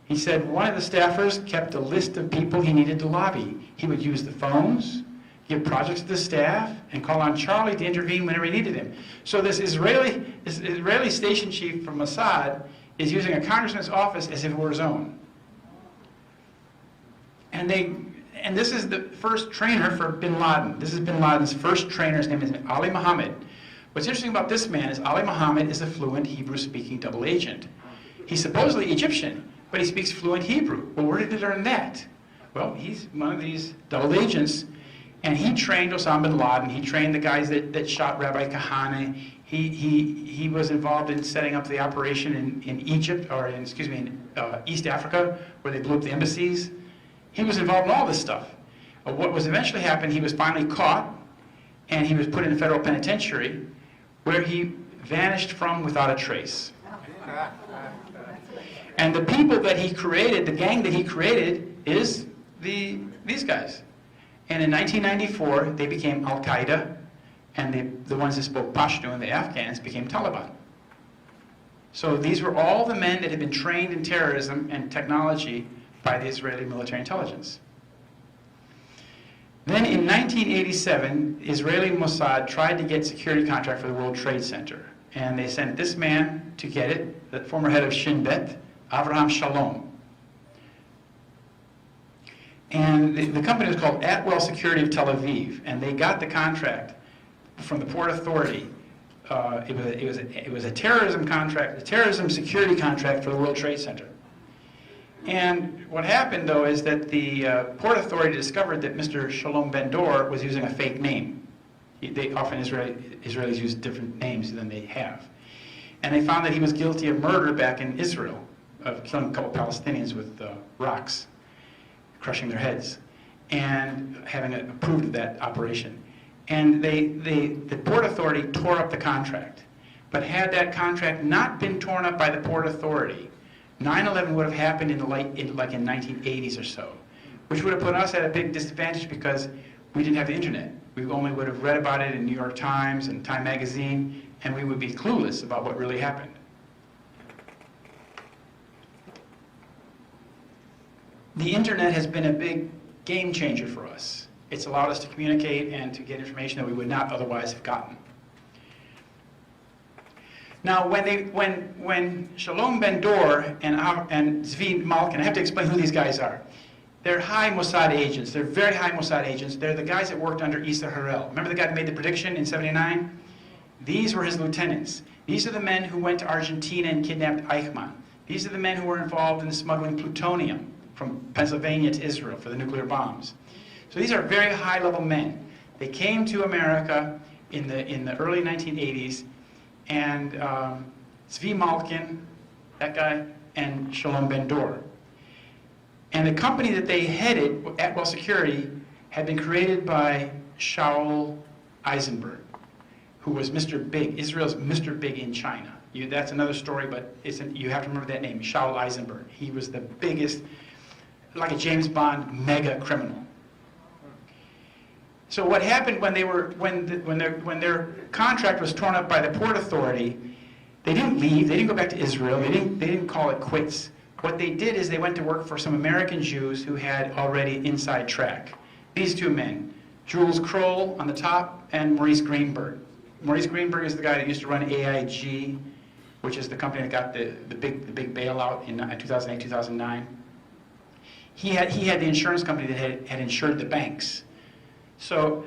He said one of the staffers kept a list of people he needed to lobby. He would use the phones, give projects to the staff, and call on Charlie to intervene whenever he needed him. So this Israeli station chief from Mossad is using a congressman's office as if it were his own. And this is the first trainer for bin Laden. This is bin Laden's first trainer. His name is Ali Mohammed. What's interesting about this man is Ali Mohammed is a fluent Hebrew-speaking double agent. He's supposedly Egyptian, but he speaks fluent Hebrew. Well, where did he learn that? Well, he's one of these double agents, and he trained Osama bin Laden. He trained the guys that shot Rabbi Kahane. He was involved in setting up the operation in Egypt, or in East Africa, where they blew up the embassies. He was involved in all this stuff. What was eventually happened, he was finally caught, and he was put in a federal penitentiary, where he vanished from without a trace. And the people that he created, the gang that he created, is these guys. And in 1994, they became Al-Qaeda, and the ones that spoke Pashtun, the Afghans, became Taliban. So these were all the men that had been trained in terrorism and technology by the Israeli military intelligence. Then in 1987, Israeli Mossad tried to get security contract for the World Trade Center. And they sent this man to get it, the former head of Shin Bet, Avraham Shalom. And the company was called Atwell Security of Tel Aviv, and they got the contract from the Port Authority. It was a terrorism contract, a terrorism security contract for the World Trade Center. And what happened, though, is that the Port Authority discovered that Mr. Shalom Ben-Dor was using a fake name. They often Israelis use different names than they have. And they found that he was guilty of murder back in Israel, of killing a couple Palestinians with rocks, crushing their heads, and having approved of that operation. And the Port Authority tore up the contract. But had that contract not been torn up by the Port Authority, 9/11 would have happened in 1980s or so, which would have put us at a big disadvantage because we didn't have the internet. We only would have read about it in New York Times and Time Magazine, and we would be clueless about what really happened. The internet has been a big game changer for us. It's allowed us to communicate and to get information that we would not otherwise have gotten. Now, when Shalom Ben-Dor and Zvi Malkin, I have to explain who these guys are. They're high Mossad agents. They're very high Mossad agents. They're the guys that worked under Issa Harel. Remember the guy that made the prediction in '79? These were his lieutenants. These are the men who went to Argentina and kidnapped Eichmann. These are the men who were involved in smuggling plutonium from Pennsylvania to Israel for the nuclear bombs. So these are very high-level men. They came to America in the early 1980s, and Zvi Malkin, that guy, and Shalom Ben-Dor. And the company that they headed, Atwell Security, had been created by Shaul Eisenberg, who was Mr. Big, Israel's Mr. Big in China. That's another story, but you have to remember that name, Shaul Eisenberg. He was the biggest, like a James Bond mega criminal. So what happened when their contract was torn up by the Port Authority, they didn't leave, they didn't go back to Israel, they didn't call it quits. What they did is they went to work for some American Jews who had already inside track. These two men, Jules Kroll on the top and Maurice Greenberg. Maurice Greenberg is the guy that used to run AIG, which is the company that got the big bailout in 2008, 2009. He had the insurance company that had insured the banks. So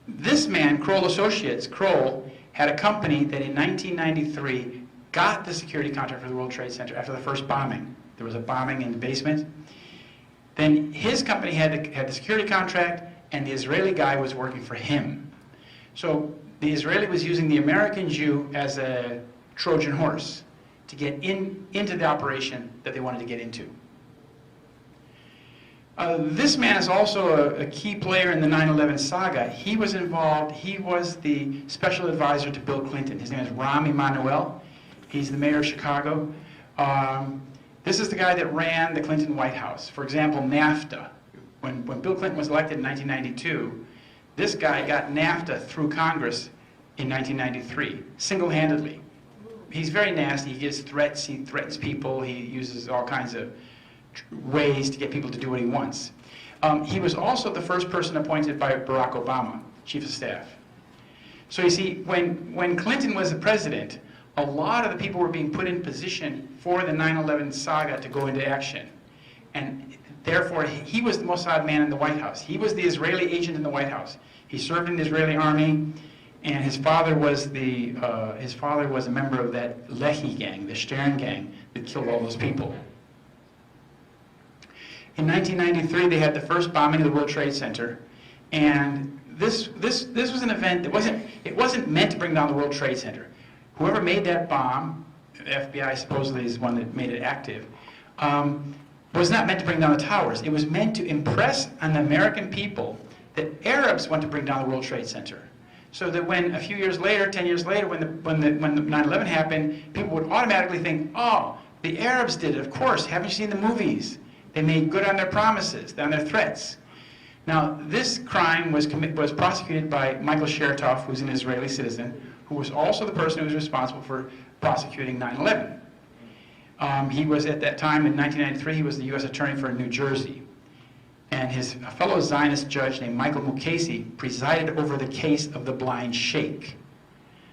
this man, Kroll Associates, Kroll, had a company that in 1993 got the security contract for the World Trade Center after the first bombing. There was a bombing in the basement. Then his company had the security contract, and the Israeli guy was working for him. So the Israeli was using the American Jew as a Trojan horse to get into the operation that they wanted to get into. This man is also a key player in the 9/11 saga. He was involved, he was the special advisor to Bill Clinton. His name is Rahm Emanuel. He's the mayor of Chicago. This is the guy that ran the Clinton White House. For example, NAFTA. When Bill Clinton was elected in 1992, this guy got NAFTA through Congress in 1993, single-handedly. He's very nasty. He gives threats. He threatens people. He uses all kinds of ways to get people to do what he wants. He was also the first person appointed by Barack Obama, chief of staff. So you see, when Clinton was the president, a lot of the people were being put in position for the 9/11 saga to go into action. And therefore, he was the Mossad man in the White House. He was the Israeli agent in the White House. He served in the Israeli army, and his father was a member of that Lehi gang, the Stern gang, that killed all those people. In 1993, they had the first bombing of the World Trade Center, and this was an event that wasn't meant to bring down the World Trade Center. Whoever made that bomb, the FBI supposedly is the one that made it active, was not meant to bring down the towers. It was meant to impress on the American people that Arabs want to bring down the World Trade Center. So that when a few years later, 10 years later, when the 9/11 happened, people would automatically think, oh, the Arabs did it, of course. Haven't you seen the movies? They made good on their promises, on their threats. Now, this crime was prosecuted by Michael Chertoff, who's an Israeli citizen, who was also the person who was responsible for prosecuting 9/11. He was, at that time, in 1993, he was the U.S. Attorney for New Jersey. And his fellow Zionist judge named Michael Mukasey presided over the case of the blind sheikh.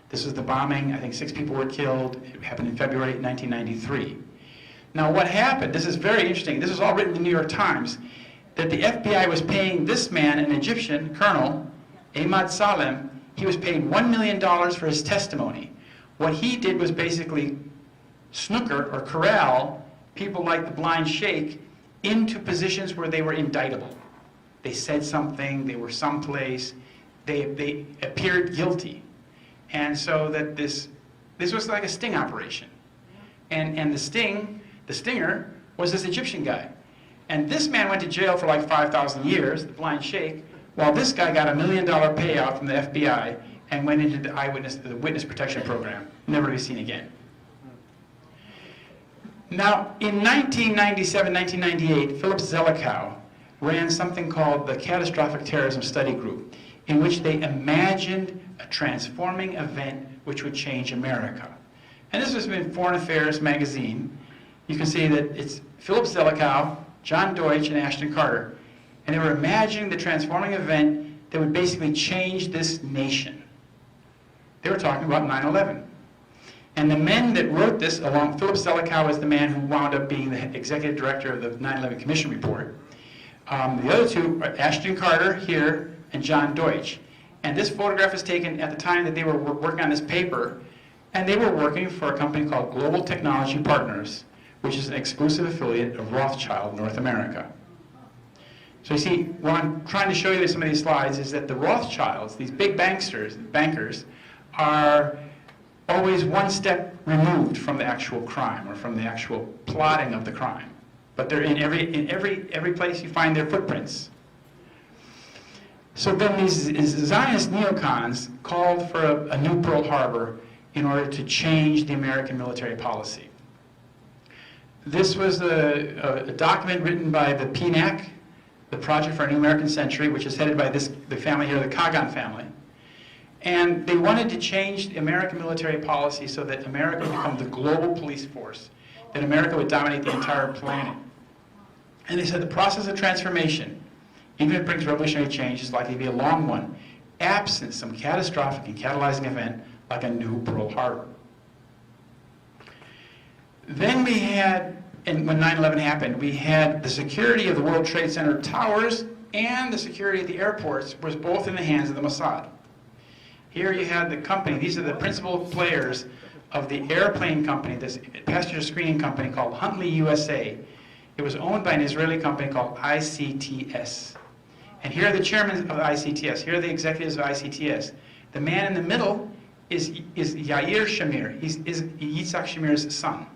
This was the bombing. I think 6 people were killed. It happened in February 1993. Now, what happened, this is very interesting. This was all written in the New York Times, that the FBI was paying this man, an Egyptian colonel, Ahmad Salem, he was paid $1 million for his testimony. What he did was basically snooker or corral people like the blind sheikh into positions where they were indictable. They said something, they were someplace, they appeared guilty. And so that this was like a sting operation. And the stinger was this Egyptian guy. And this man went to jail for like 5,000 years, the blind sheikh, while this guy got $1 million payout from the FBI and went into the witness protection program, never to be seen again. Now, in 1997, 1998, Philip Zelikow ran something called the Catastrophic Terrorism Study Group, in which they imagined a transforming event which would change America. And this was in Foreign Affairs magazine. You can see that it's Philip Zelikow, John Deutsch, and Ashton Carter. And they were imagining the transforming event that would basically change this nation. They were talking about 9/11. And the men that wrote this, along Philip Zelikow is the man who wound up being the executive director of the 9/11 Commission report. The other two are Ashton Carter here and John Deutsch. And this photograph was taken at the time that they were working on this paper, and they were working for a company called Global Technology Partners, which is an exclusive affiliate of Rothschild North America. So you see, what I'm trying to show you with some of these slides is that the Rothschilds, these big bankers, are always one step removed from the actual crime or from the actual plotting of the crime. But they're in every place you find their footprints. So then these Zionist neocons called for a new Pearl Harbor in order to change the American military policy. This was a document written by the PNAC, the Project for a New American Century, which is headed by the family here, the Kagan family. And they wanted to change the American military policy so that America would become the global police force, that America would dominate the entire planet. And they said the process of transformation, even if it brings revolutionary change, is likely to be a long one, absent some catastrophic and catalyzing event like a new Pearl Harbor. Then we had, and when 9/11 happened, we had the security of the World Trade Center towers and the security of the airports was both in the hands of the Mossad. Here you had the company, these are the principal players of the airplane company, this passenger screening company called Huntley USA. It was owned by an Israeli company called ICTS. And here are the chairmen of ICTS. Here are the executives of ICTS. The man in the middle is Yair Shamir. He's Yitzhak Shamir's son.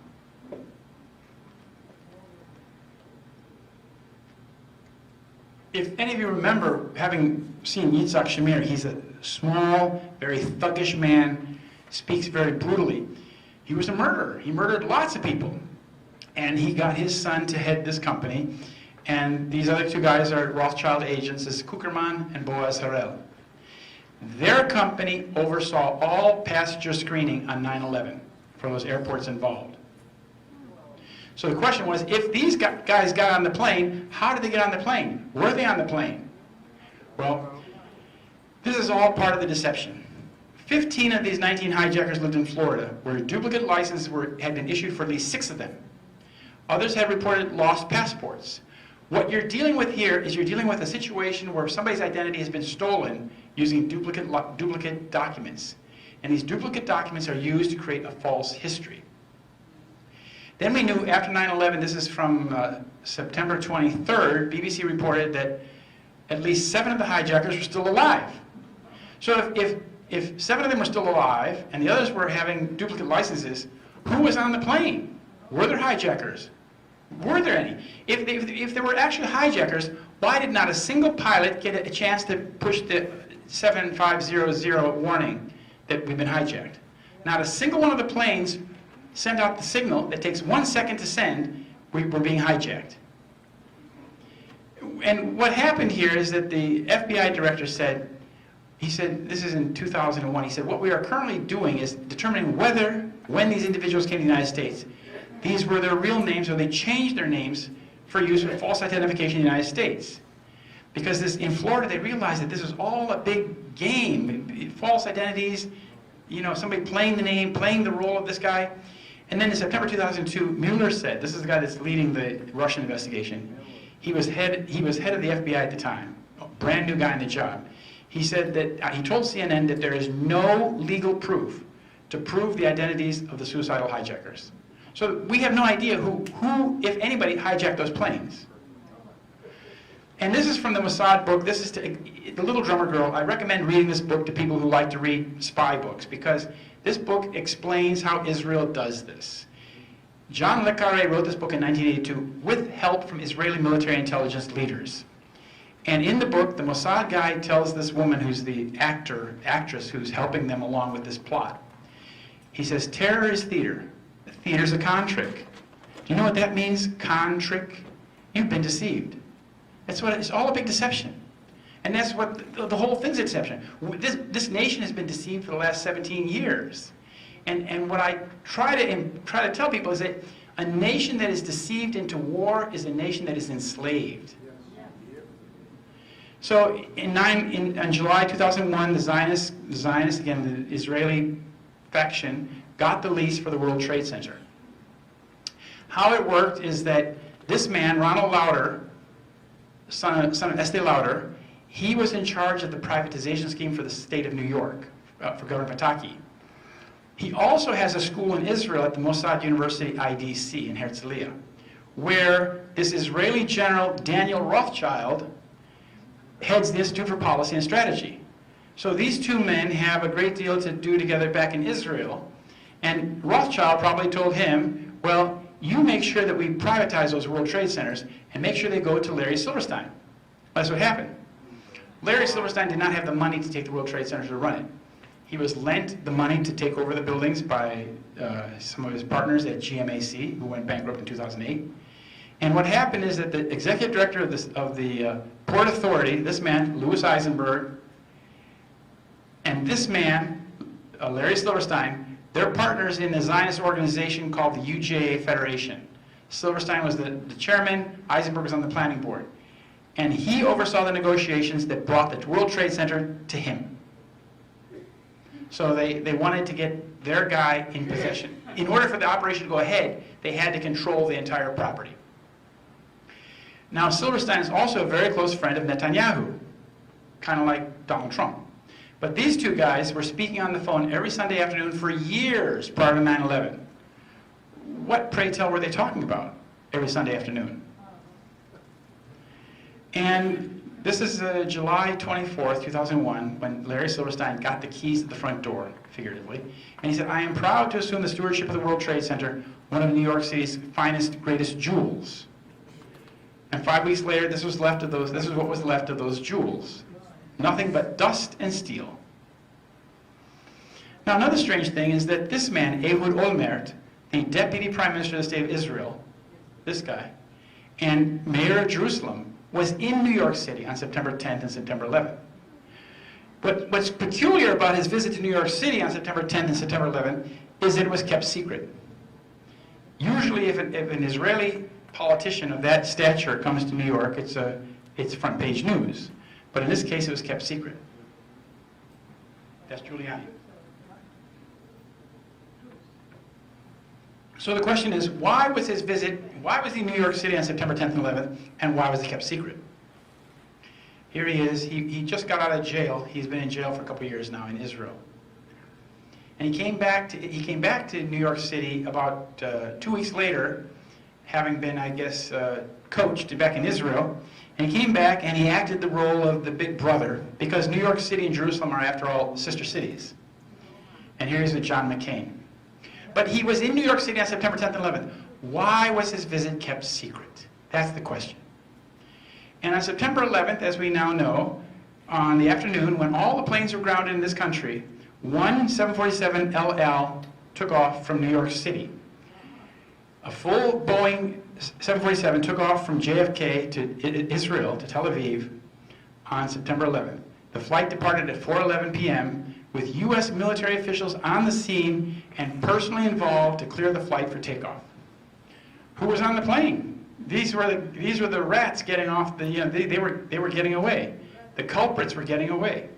If any of you remember having seen Yitzhak Shamir, he's a small, very thuggish man, speaks very brutally. He was a murderer. He murdered lots of people. And he got his son to head this company. And these other two guys are Rothschild agents, this is Kuckerman and Boaz Harel. Their company oversaw all passenger screening on 9/11 for those airports involved. So the question was, if these guys got on the plane, how did they get on the plane? Were they on the plane? Well, this is all part of the deception. 15 of these 19 hijackers lived in Florida, where duplicate licenses had been issued for at least 6 of them. Others had reported lost passports. What you're dealing with here is you're dealing with a situation where somebody's identity has been stolen using duplicate documents. And these duplicate documents are used to create a false history. Then we knew after 9/11, this is from September 23rd, BBC reported that at least 7 of the hijackers were still alive. So if 7 of them were still alive and the others were having duplicate licenses, who was on the plane? Were there hijackers? Were there any? If there were actually hijackers, why did not a single pilot get a chance to push the 7500 warning that we've been hijacked? Not a single one of the planes sent out the signal that takes 1 second to send, we're being hijacked. And what happened here is that the FBI director said, this is in 2001, he said, what we are currently doing is determining when these individuals came to the United States, these were their real names or they changed their names for use for false identification in the United States. Because in Florida, they realized that this was all a big game, false identities, somebody playing the name, playing the role of this guy. And then in September 2002, Mueller said, this is the guy that's leading the Russian investigation. He was head of the FBI at the time, a brand new guy in the job. He said that, he told CNN that there is no legal proof to prove the identities of the suicidal hijackers. So we have no idea who, if anybody, hijacked those planes. And this is from the Mossad book. This is The Little Drummer Girl. I recommend reading this book to people who like to read spy books, because this book explains how Israel does this. John Le Carre wrote this book in 1982 with help from Israeli military intelligence leaders. And in the book, the Mossad guy tells this woman, who's the actress who's helping them along with this plot. He says, terror is theater. Theater's a con trick. Do you know what that means, con trick? You've been deceived. That's what it's all a big deception. And that's what the whole thing's a deception. This nation has been deceived for the last 17 years. And what I try to tell people is that a nation that is deceived into war is a nation that is enslaved. So in July 2001, the Zionists, again, the Israeli faction, got the lease for the World Trade Center. How it worked is that this man, Ronald Lauder, son of Estee Lauder, he was in charge of the privatization scheme for the state of New York, for Governor Pataki. He also has a school in Israel at the Mossad University IDC in Herzliya, where this Israeli general, Daniel Rothschild, heads the Institute for Policy and Strategy. So these two men have a great deal to do together back in Israel, and Rothschild probably told him, well, you make sure that we privatize those World Trade Centers and make sure they go to Larry Silverstein. That's what happened. Larry Silverstein did not have the money to take the World Trade Center to run it. He was lent the money to take over the buildings by some of his partners at GMAC, who went bankrupt in 2008. And what happened is that the executive director of the Port Authority, this man, Louis Eisenberg, and this man, Larry Silverstein, they're partners in the Zionist organization called the UJA Federation. Silverstein was the chairman, Eisenberg was on the planning board. And he oversaw the negotiations that brought the World Trade Center to him. So they wanted to get their guy in possession. In order for the operation to go ahead, they had to control the entire property. Now, Silverstein is also a very close friend of Netanyahu, kind of like Donald Trump. But these two guys were speaking on the phone every Sunday afternoon for years prior to 9/11. What, pray tell, were they talking about every Sunday afternoon? And this is July 24th, 2001, when Larry Silverstein got the keys to the front door, figuratively. And he said, I am proud to assume the stewardship of the World Trade Center, one of New York City's finest, greatest jewels. And 5 weeks later, this is what was left of those jewels. Nothing but dust and steel. Now, another strange thing is that this man, Ehud Olmert, the Deputy Prime Minister of the State of Israel, this guy, and Mayor of Jerusalem, was in New York City on September 10th and September 11th. But what's peculiar about his visit to New York City on September 10th and September 11th is that it was kept secret. Usually, if an Israeli politician of that stature comes to New York, it's front page news. But in this case, it was kept secret. That's Giuliani. So the question is, why was he in New York City on September 10th and 11th, and why was it kept secret? Here he is. He just got out of jail. He's been in jail for a couple of years now in Israel. And he came back to New York City about 2 weeks later, having been, I guess, coached back in Israel. And he came back and he acted the role of the big brother, because New York City and Jerusalem are, after all, sister cities. And here he's with John McCain. But he was in New York City on September 10th and 11th. Why was his visit kept secret? That's the question. And on September 11th, as we now know, on the afternoon, when all the planes were grounded in this country, one 747 LL took off from New York City. A full Boeing 747 took off from JFK to Israel, to Tel Aviv, on September 11th. The flight departed at 4:11 p.m. with U.S. military officials on the scene and personally involved to clear the flight for takeoff. Who was on the plane? These were the rats getting off the. They were getting away. The culprits were getting away.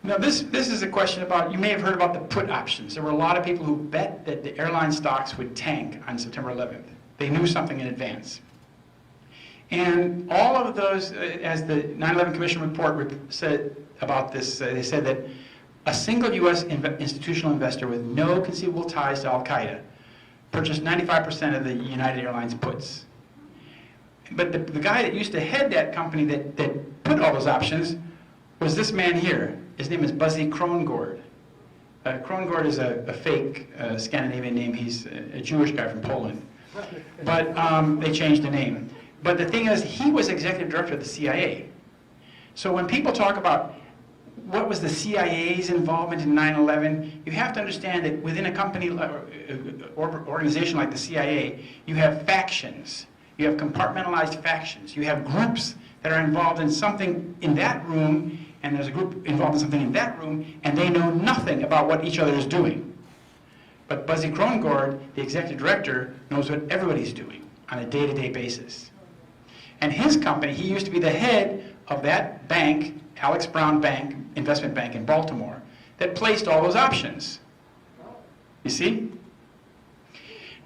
Now this is a question about, you may have heard about the put options. There were a lot of people who bet that the airline stocks would tank on September 11th. They knew something in advance. And all of those, as the 9/11 Commission report said about this, they said that a single U.S. institutional investor with no conceivable ties to Al-Qaeda purchased 95% of the United Airlines puts. But the guy that used to head that company that put all those options was this man here. His name is Buzzy Krongord. Krongord is a fake Scandinavian name. He's a Jewish guy from Poland. But they changed the name. But the thing is, he was executive director of the CIA. So when people talk about what was the CIA's involvement in 9/11, you have to understand that within a company or organization like the CIA, you have factions. You have compartmentalized factions. You have groups that are involved in something in that room, and there's a group involved in something in that room, and they know nothing about what each other is doing. But Buzzy Krongord, the executive director, knows what everybody's doing on a day-to-day basis. And his company, he used to be the head of that bank, Alex Brown Bank, investment bank in Baltimore, that placed all those options. You see?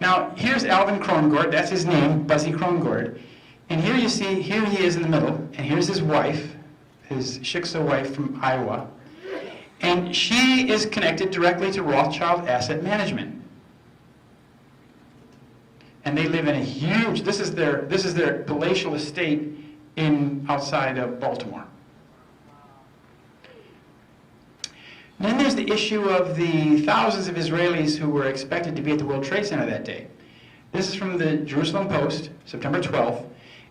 Now, here's Alvin Krongord, that's his name, Buzzy Krongord. And here you see, here he is in the middle, and here's his wife, his Shiksa wife from Iowa. And she is connected directly to Rothschild Asset Management. And they live in a huge, this is their palatial estate outside of Baltimore. Then there's the issue of the thousands of Israelis who were expected to be at the World Trade Center that day. This is from the Jerusalem Post, September 12th,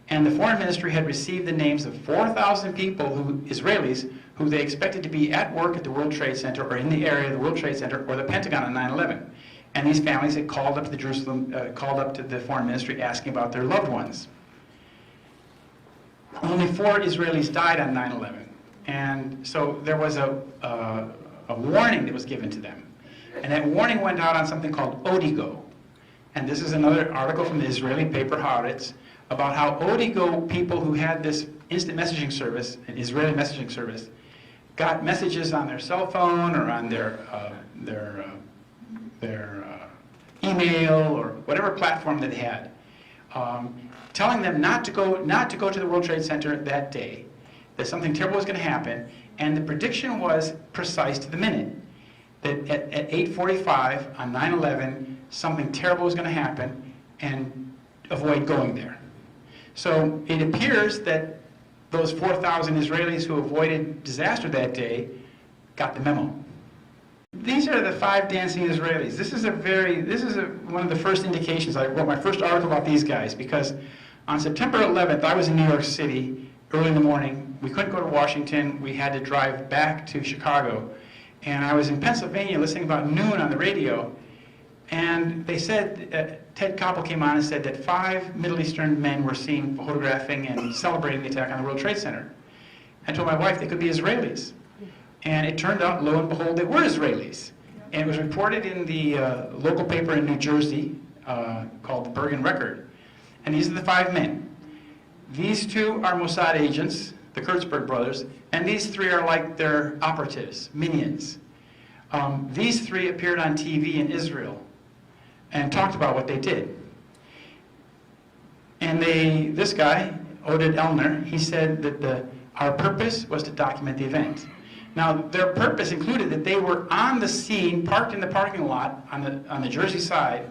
and the Foreign Ministry had received the names of 4,000 people, Israelis, who they expected to be at work at the World Trade Center or in the area of the World Trade Center or the Pentagon on 9/11. And these families had called up to the Foreign Ministry asking about their loved ones. Only 4 Israelis died on 9/11, and so there was a warning that was given to them. And that warning went out on something called Odigo. And this is another article from the Israeli paper Haaretz about how Odigo people who had this instant messaging service, an Israeli messaging service, got messages on their cell phone or on their email or whatever platform that they had, telling them not to go to the World Trade Center that day, that something terrible was going to happen. And the prediction was precise to the minute, that at 8:45 on 9/11, something terrible was going to happen, and avoid going there. So it appears that those 4,000 Israelis who avoided disaster that day got the memo. These are the 5 dancing Israelis. This is one of the first indications. I wrote my first article about these guys because on September 11th, I was in New York City early in the morning. We couldn't go to Washington. We had to drive back to Chicago. And I was in Pennsylvania listening about noon on the radio. And they said, Ted Koppel came on and said that 5 Middle Eastern men were seen photographing and celebrating the attack on the World Trade Center. I told my wife they could be Israelis. And it turned out, lo and behold, they were Israelis. And it was reported in the local paper in New Jersey called the Bergen Record. And these are the 5 men. These 2 are Mossad agents, the Kurtzberg brothers, and these 3 are like their operatives, minions. These 3 appeared on TV in Israel and talked about what they did. And this guy, Oded Elner, he said that our purpose was to document the event. Now, their purpose included that they were on the scene, parked in the parking lot on the Jersey side,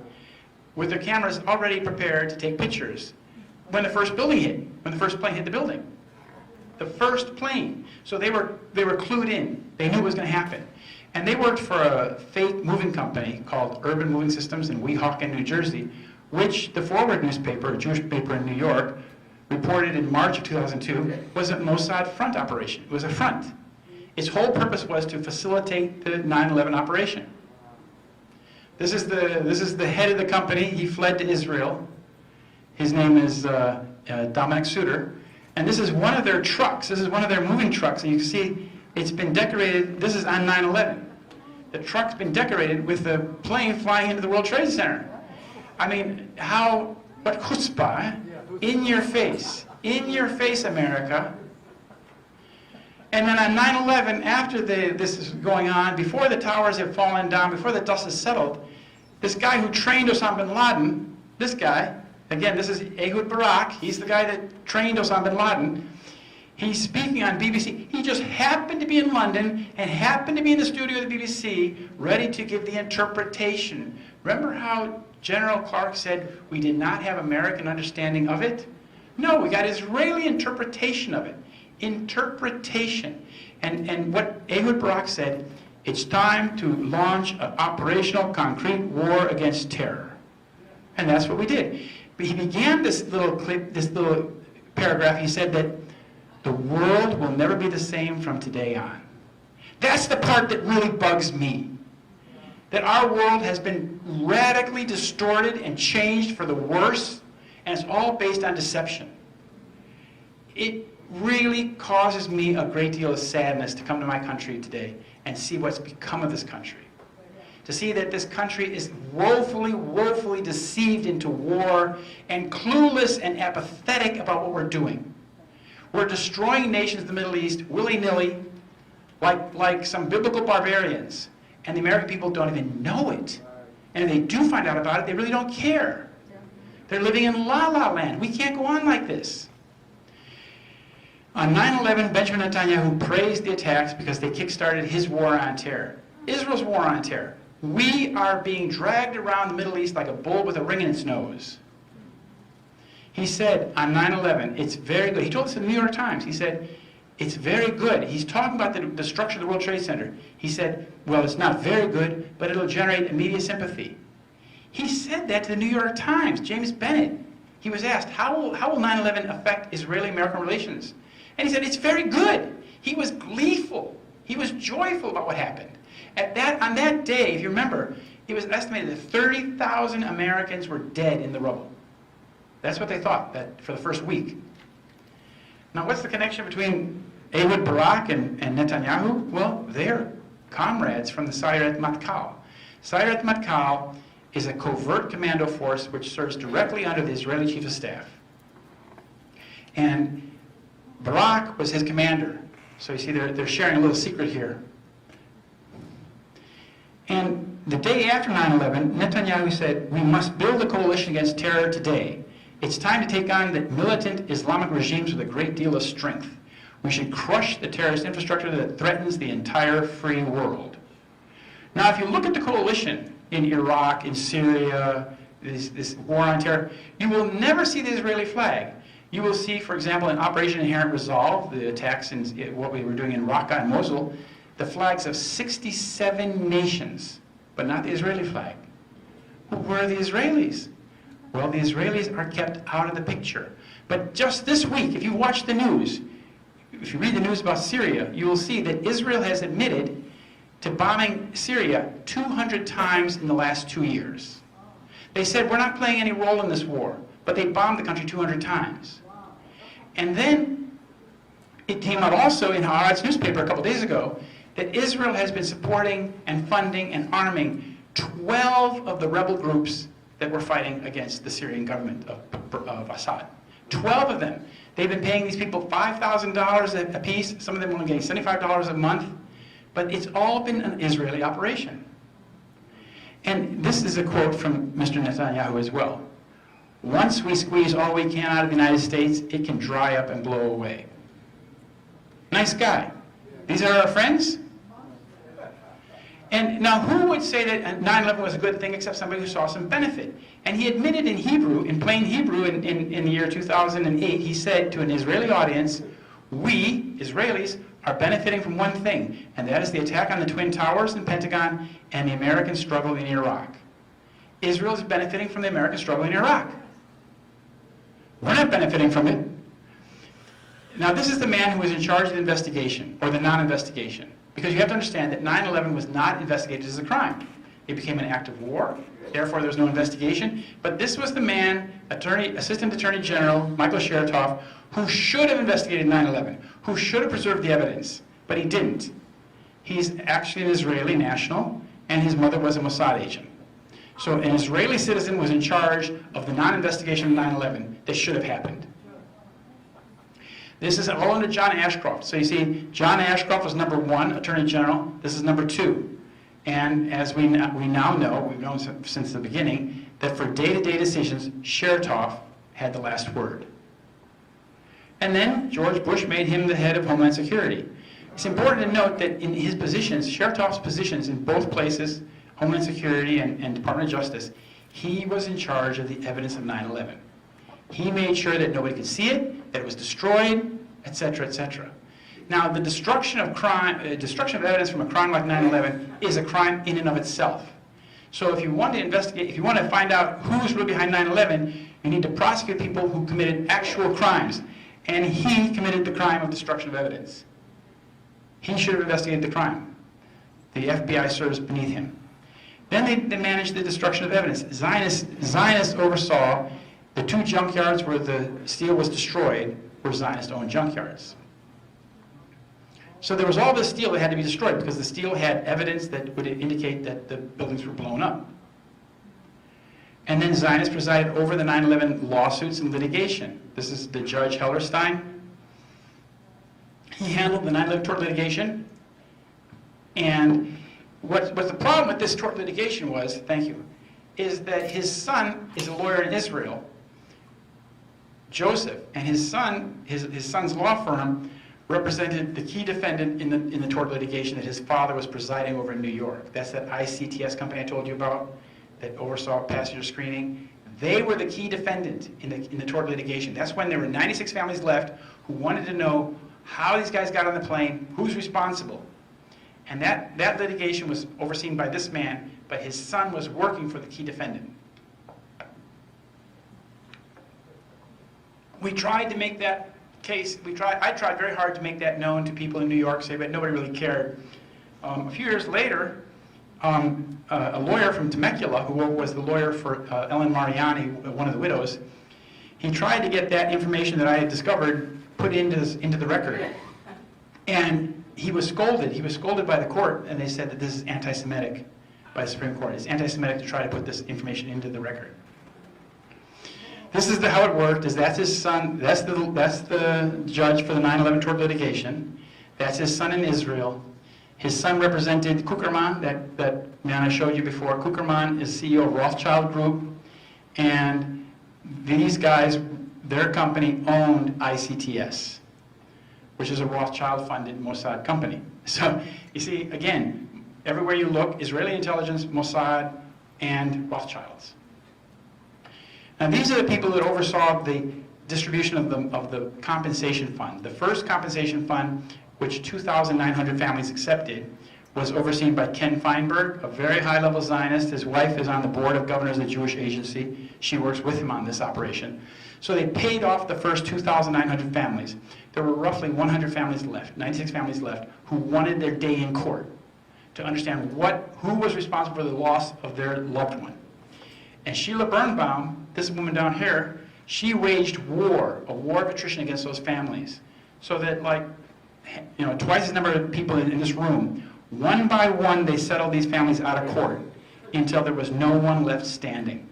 with their cameras already prepared to take pictures when the first building hit, when the first plane hit the building. The first plane. So they were clued in. They knew it was going to happen. And they worked for a fake moving company called Urban Moving Systems in Weehawken, New Jersey, which the Forward newspaper, a Jewish paper in New York, reported in March of 2002 was a Mossad front operation. It was a front. Its whole purpose was to facilitate the 9/11 operation. This is the head of the company. He fled to Israel. His name is Dominic Suter. And this is one of their trucks. This is one of their moving trucks. And you can see it's been decorated. This is on 9/11. The truck's been decorated with the plane flying into the World Trade Center. I mean, what chutzpah, eh? In your face, America. And then on 9/11, after this is going on, before the towers have fallen down, before the dust has settled, this guy who trained Osama bin Laden, this guy, again, this is Ehud Barak, he's the guy that trained Osama bin Laden, he's speaking on BBC. He just happened to be in London and happened to be in the studio of the BBC, ready to give the interpretation. Remember how General Clark said we did not have American understanding of it? No, we got Israeli interpretation of it. Interpretation. And what Ehud Barak said, it's time to launch an operational, concrete war against terror. And that's what we did. But he began this little clip, this little paragraph. He said that the world will never be the same from today on. That's the part that really bugs me. That our world has been radically distorted and changed for the worse, and it's all based on deception. It really causes me a great deal of sadness to come to my country today and see what's become of this country. To see that this country is woefully, woefully deceived into war and clueless and apathetic about what we're doing. We're destroying nations in the Middle East willy-nilly, like some biblical barbarians. And the American people don't even know it. And if they do find out about it, they really don't care. They're living in la-la land. We can't go on like this. On 9/11, Benjamin Netanyahu praised the attacks because they kick-started his war on terror. Israel's war on terror. We are being dragged around the Middle East like a bull with a ring in its nose. He said on 9/11, it's very good. He told us in the New York Times, he said, it's very good. He's talking about the destruction of the World Trade Center. He said, well, it's not very good, but it'll generate immediate sympathy. He said that to the New York Times, James Bennett. He was asked, how will 9/11 affect Israeli-American relations? And he said, it's very good. He was gleeful. He was joyful about what happened. On that day, if you remember, it was estimated that 30,000 Americans were dead in the rubble. That's what they thought that for the first week. Now, what's the connection between Ehud Barak and Netanyahu? Well, they're comrades from the Sayeret Matkal. Sayeret Matkal is a covert commando force which serves directly under the Israeli Chief of Staff. And Barak was his commander. So you see, they're sharing a little secret here. And the day after 9/11, Netanyahu said, we must build a coalition against terror today. It's time to take on the militant Islamic regimes with a great deal of strength. We should crush the terrorist infrastructure that threatens the entire free world. Now, if you look at the coalition in Iraq, in Syria, this war on terror, you will never see the Israeli flag. You will see, for example, in Operation Inherent Resolve, the attacks in what we were doing in Raqqa and Mosul, the flags of 67 nations, but not the Israeli flag. Where are the Israelis? Well, the Israelis are kept out of the picture. But just this week, if you watch the news, if you read the news about Syria, you will see that Israel has admitted to bombing Syria 200 times in the last 2 years. They said, we're not playing any role in this war, but they bombed the country 200 times. And then it came out also in Haaretz newspaper a couple days ago that Israel has been supporting and funding and arming 12 of the rebel groups that were fighting against the Syrian government of Assad. 12 of them. They've been paying these people $5,000 a piece. Some of them only getting $75 a month. But it's all been an Israeli operation. And this is a quote from Mr. Netanyahu as well. Once we squeeze all we can out of the United States, it can dry up and blow away. Nice guy. These are our friends? And now, who would say that 9/11 was a good thing except somebody who saw some benefit? And he admitted in Hebrew, in plain Hebrew, in the year 2008, he said to an Israeli audience, we, Israelis, are benefiting from one thing, and that is the attack on the Twin Towers and Pentagon and the American struggle in Iraq. Israel is benefiting from the American struggle in Iraq. We're not benefiting from it. Now, this is the man who was in charge of the investigation, or the non-investigation. Because you have to understand that 9/11 was not investigated as a crime. It became an act of war, therefore there was no investigation. But this was the man, Assistant Attorney General Michael Chertoff, who should have investigated 9/11, who should have preserved the evidence, but he didn't. He's actually an Israeli national, and his mother was a Mossad agent. So an Israeli citizen was in charge of the non-investigation of 9/11 that should have happened. This is all under John Ashcroft. So you see, John Ashcroft was number 1, Attorney General. This is number 2. And as we now know, we've known since the beginning, that for day-to-day decisions, Chertoff had the last word. And then George Bush made him the head of Homeland Security. It's important to note that in his positions, Chertoff's positions in both places, Homeland Security and Department of Justice, he was in charge of the evidence of 9/11. He made sure that nobody could see it, that it was destroyed, etc., etc. Now, the destruction of evidence from a crime like 9/11 is a crime in and of itself. So if you want to investigate, if you want to find out who's really behind 9/11, you need to prosecute people who committed actual crimes. And he committed the crime of destruction of evidence. He should have investigated the crime. The FBI serves beneath him. Then they managed the destruction of evidence. Zionists oversaw the 2 junkyards where the steel was destroyed were Zionist-owned junkyards. So there was all this steel that had to be destroyed because the steel had evidence that would indicate that the buildings were blown up. And then Zionists presided over the 9/11 lawsuits and litigation. This is the Judge Hellerstein. He handled the 9/11 tort litigation. And what the problem with this tort litigation was, thank you, is that his son is a lawyer in Israel, Joseph, and his son's law firm represented the key defendant in the tort litigation that his father was presiding over in New York. That's that ICTS company I told you about that oversaw passenger screening. They were the key defendant in the tort litigation. That's when there were 96 families left who wanted to know how these guys got on the plane, who's responsible. And that litigation was overseen by this man, but his son was working for the key defendant. We tried to make that case, I tried very hard to make that known to people in New York City, but nobody really cared. A few years later, a lawyer from Temecula, who was the lawyer for Ellen Mariani, one of the widows, he tried to get that information that I had discovered put into the record. And he was scolded. He was scolded by the court, and they said that this is anti-Semitic by the Supreme Court. It's anti-Semitic to try to put this information into the record. This is how it worked. That's his son. That's the judge for the 9/11 tort litigation. That's his son in Israel. His son represented Kuckerman, that man I showed you before. Kuckerman is CEO of Rothschild Group, and these guys, their company owned ICTS, which is a Rothschild-funded Mossad company. So you see, again, everywhere you look, Israeli intelligence, Mossad, and Rothschilds. Now these are the people that oversaw the distribution of the compensation fund. The first compensation fund, which 2,900 families accepted, was overseen by Ken Feinberg, a very high-level Zionist. His wife is on the board of governors of the Jewish Agency. She works with him on this operation. So they paid off the first 2,900 families. There were roughly 100 families left, 96 families left, who wanted their day in court to understand who was responsible for the loss of their loved one. And Sheila Birnbaum, this woman down here, she waged a war of attrition against those families. So that twice the number of people in this room, one by one they settled these families out of court until there was no one left standing.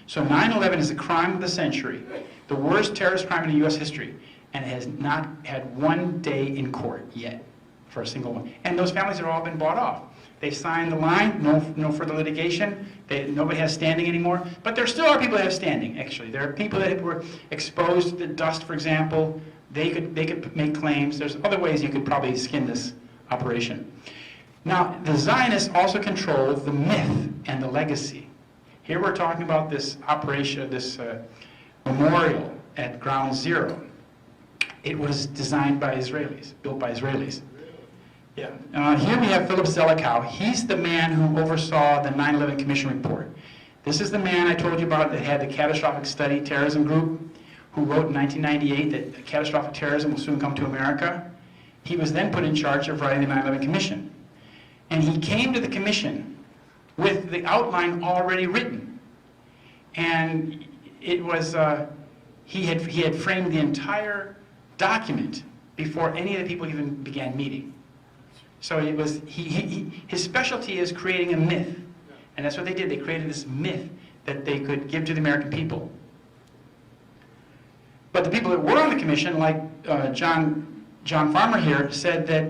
So 9/11 is the crime of the century, the worst terrorist crime in U.S. history, and it has not had one day in court yet for a single one. And those families have all been bought off. They signed the line, no further litigation, nobody has standing anymore, but there still are people that have standing, actually. There are people that were exposed to the dust, for example. They could make claims. There's other ways you could probably skin this operation. Now, the Zionists also control the myth and the legacy. Here we're talking about this operation, this memorial at Ground Zero. It was designed by Israelis, built by Israelis. Yeah. Here we have Philip Zelikow. He's the man who oversaw the 9/11 Commission report. This is the man I told you about that had the Catastrophic Study Terrorism Group, who wrote in 1998 that catastrophic terrorism will soon come to America. He was then put in charge of writing the 9/11 Commission. And he came to the commission with the outline already written. And it was, he had framed the entire document before any of the people even began meeting. So it was, his specialty is creating a myth. And that's what they did. They created this myth that they could give to the American people. But the people that were on the commission, like John Farmer here, said that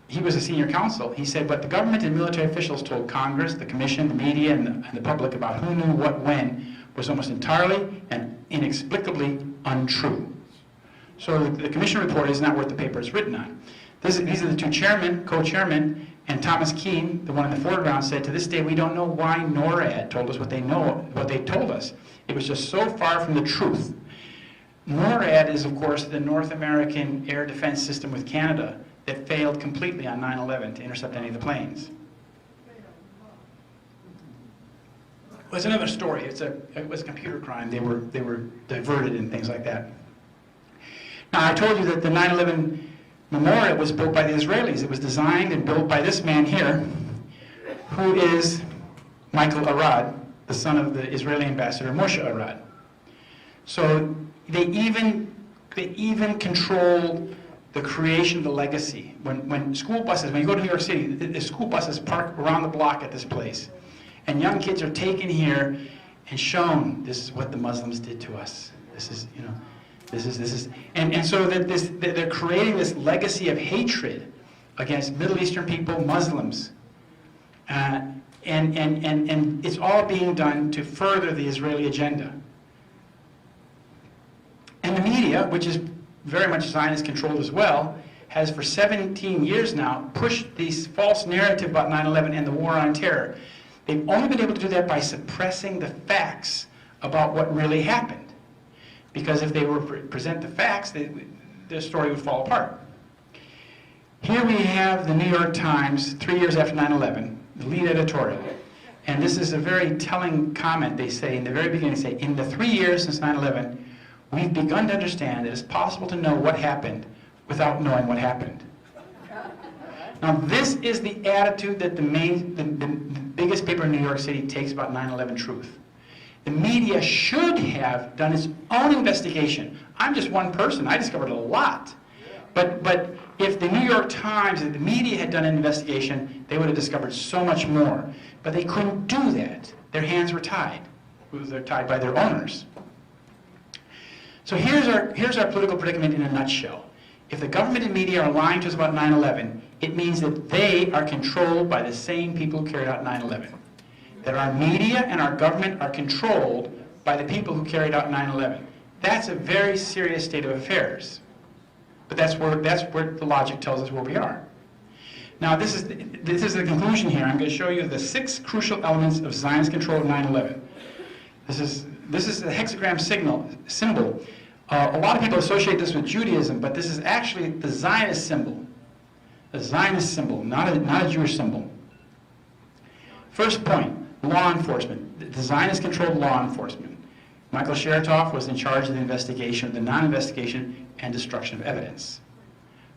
he was a senior counsel. He said, but the government and military officials told Congress, the commission, the media, and the public about who knew what when was almost entirely and inexplicably untrue. So the commission report is not worth the paper it's written on. These are the two chairmen, co-chairmen, and Thomas Keane, the one in the foreground, said, to this day we don't know why NORAD told us what they told us. It was just so far from the truth. NORAD is, of course, the North American air defense system with Canada that failed completely on 9/11 to intercept any of the planes. Well, it's another story. It was a computer crime. They were diverted and things like that. Now, I told you that the 9/11 memorial was built by the Israelis. It was designed and built by this man here, who is Michael Arad, the son of the Israeli ambassador Moshe Arad. So they even control the creation of the legacy. When school buses, when you go to New York City, the school buses park around the block at this place. And young kids are taken here and shown, this is what the Muslims did to us. This is, you know, this is, and so that they're creating this legacy of hatred against Middle Eastern people, Muslims. And it's all being done to further the Israeli agenda. And the media, which is very much Zionist controlled as well, has for 17 years now pushed this false narrative about 9/11 and the war on terror. They've only been able to do that by suppressing the facts about what really happened. Because if they were to present the facts, their story would fall apart. Here we have the New York Times, 3 years after 9/11, the lead editorial. And this is a very telling comment. They say, in the very beginning, they say, in the 3 years since 9/11, we've begun to understand that it's possible to know what happened without knowing what happened. Now, this is the attitude that the biggest paper in New York City takes about 9/11 truth. The media should have done its own investigation. I'm just one person. I discovered a lot. But if the New York Times and the media had done an investigation, they would have discovered so much more. But they couldn't do that. Their hands were tied. They're tied by their owners. So here's our political predicament in a nutshell. If the government and media are lying to us about 9/11, it means that they are controlled by the same people who carried out 9/11. That our media and our government are controlled by the people who carried out 9/11. That's a very serious state of affairs. But that's where the logic tells us where we are. Now, this is the conclusion here. I'm going to show you the 6 crucial elements of Zionist control of 9/11. This is the hexagram symbol. A lot of people associate this with Judaism, but this is actually the Zionist symbol. A Zionist symbol, not a Jewish symbol. First point, law enforcement. The Zionist controlled law enforcement. Michael Chertoff was in charge of the investigation, the non-investigation, and destruction of evidence.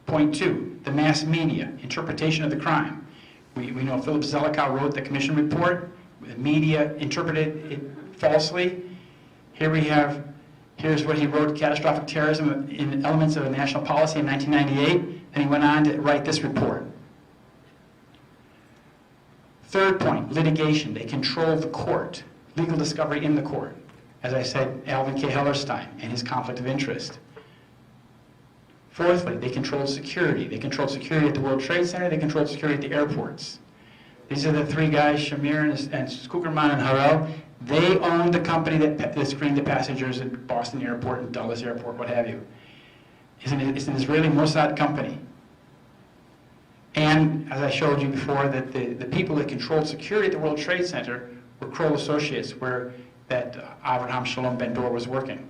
Point 2, the mass media, interpretation of the crime. We know Philip Zelikow wrote the commission report. The media interpreted it falsely. Here's what he wrote, catastrophic terrorism in elements of a national policy in 1998, and he went on to write this report. Third point, litigation. They control the court, legal discovery in the court. As I said, Alvin K. Hellerstein and his conflict of interest. Fourthly, they controlled security. They controlled security at the World Trade Center. They controlled security at the airports. These are the 3 guys, Shamir and Skukerman and Harel. They owned the company that screened the passengers at Boston Airport and Dulles Airport, what have you. It's an Israeli Mossad company. And as I showed you before, that the people that controlled security at the World Trade Center were Kroll Associates, where that Avraham Shalom Ben-Dor was working.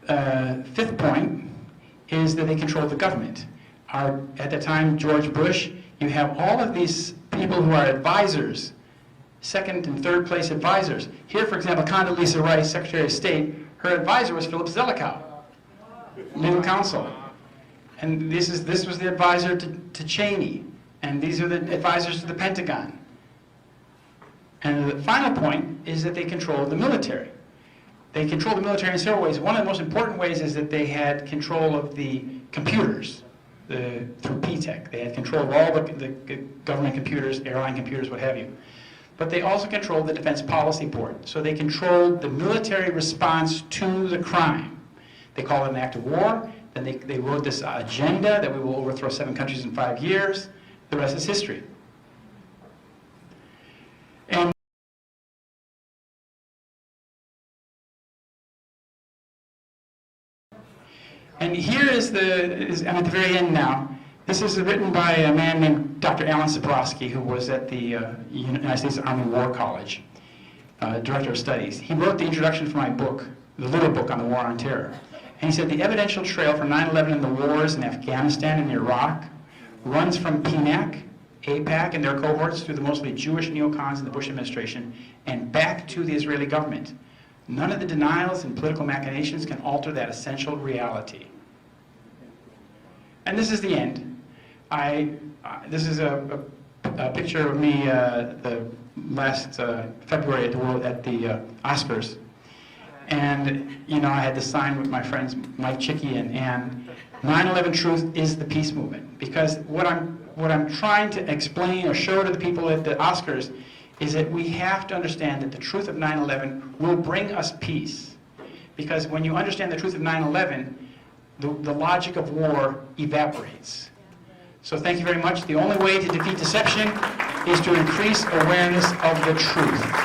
Fifth point is that they controlled the government. At the time, George Bush, you have all of these people who are advisors, second and third place advisors. Here, for example, Condoleezza Rice, Secretary of State, her advisor was Philip Zelikow, legal counsel. And this was the advisor to Cheney, and these are the advisors to the Pentagon. And the final point is that they controlled the military. They controlled the military in several ways. One of the most important ways is that they had control of the computers through PTEC. They had control of all the government computers, airline computers, what have you. But they also controlled the Defense Policy Board. So they controlled the military response to the crime. They called it an act of war. Then they wrote this agenda that we will overthrow 7 countries in 5 years. The rest is history. And here I'm at the very end now. This is written by a man named Dr. Alan Sabrowski, who was at the United States Army War College, Director of Studies. He wrote the introduction for my book, the little book on the war on terror. And he said the evidential trail for 9/11 and the wars in Afghanistan and Iraq runs from PMAC, AIPAC, and their cohorts through the mostly Jewish neocons in the Bush administration and back to the Israeli government. None of the denials and political machinations can alter that essential reality. And this is the end. This is a picture of me the last February at the Oscars. And, you know, I had to sign with my friends Mike Chicky and Ann. 9/11 Truth is the peace movement. Because what I'm trying to explain or show to the people at the Oscars is that we have to understand that the truth of 9/11 will bring us peace. Because when you understand the truth of 9/11, the logic of war evaporates. So thank you very much. The only way to defeat deception is to increase awareness of the truth.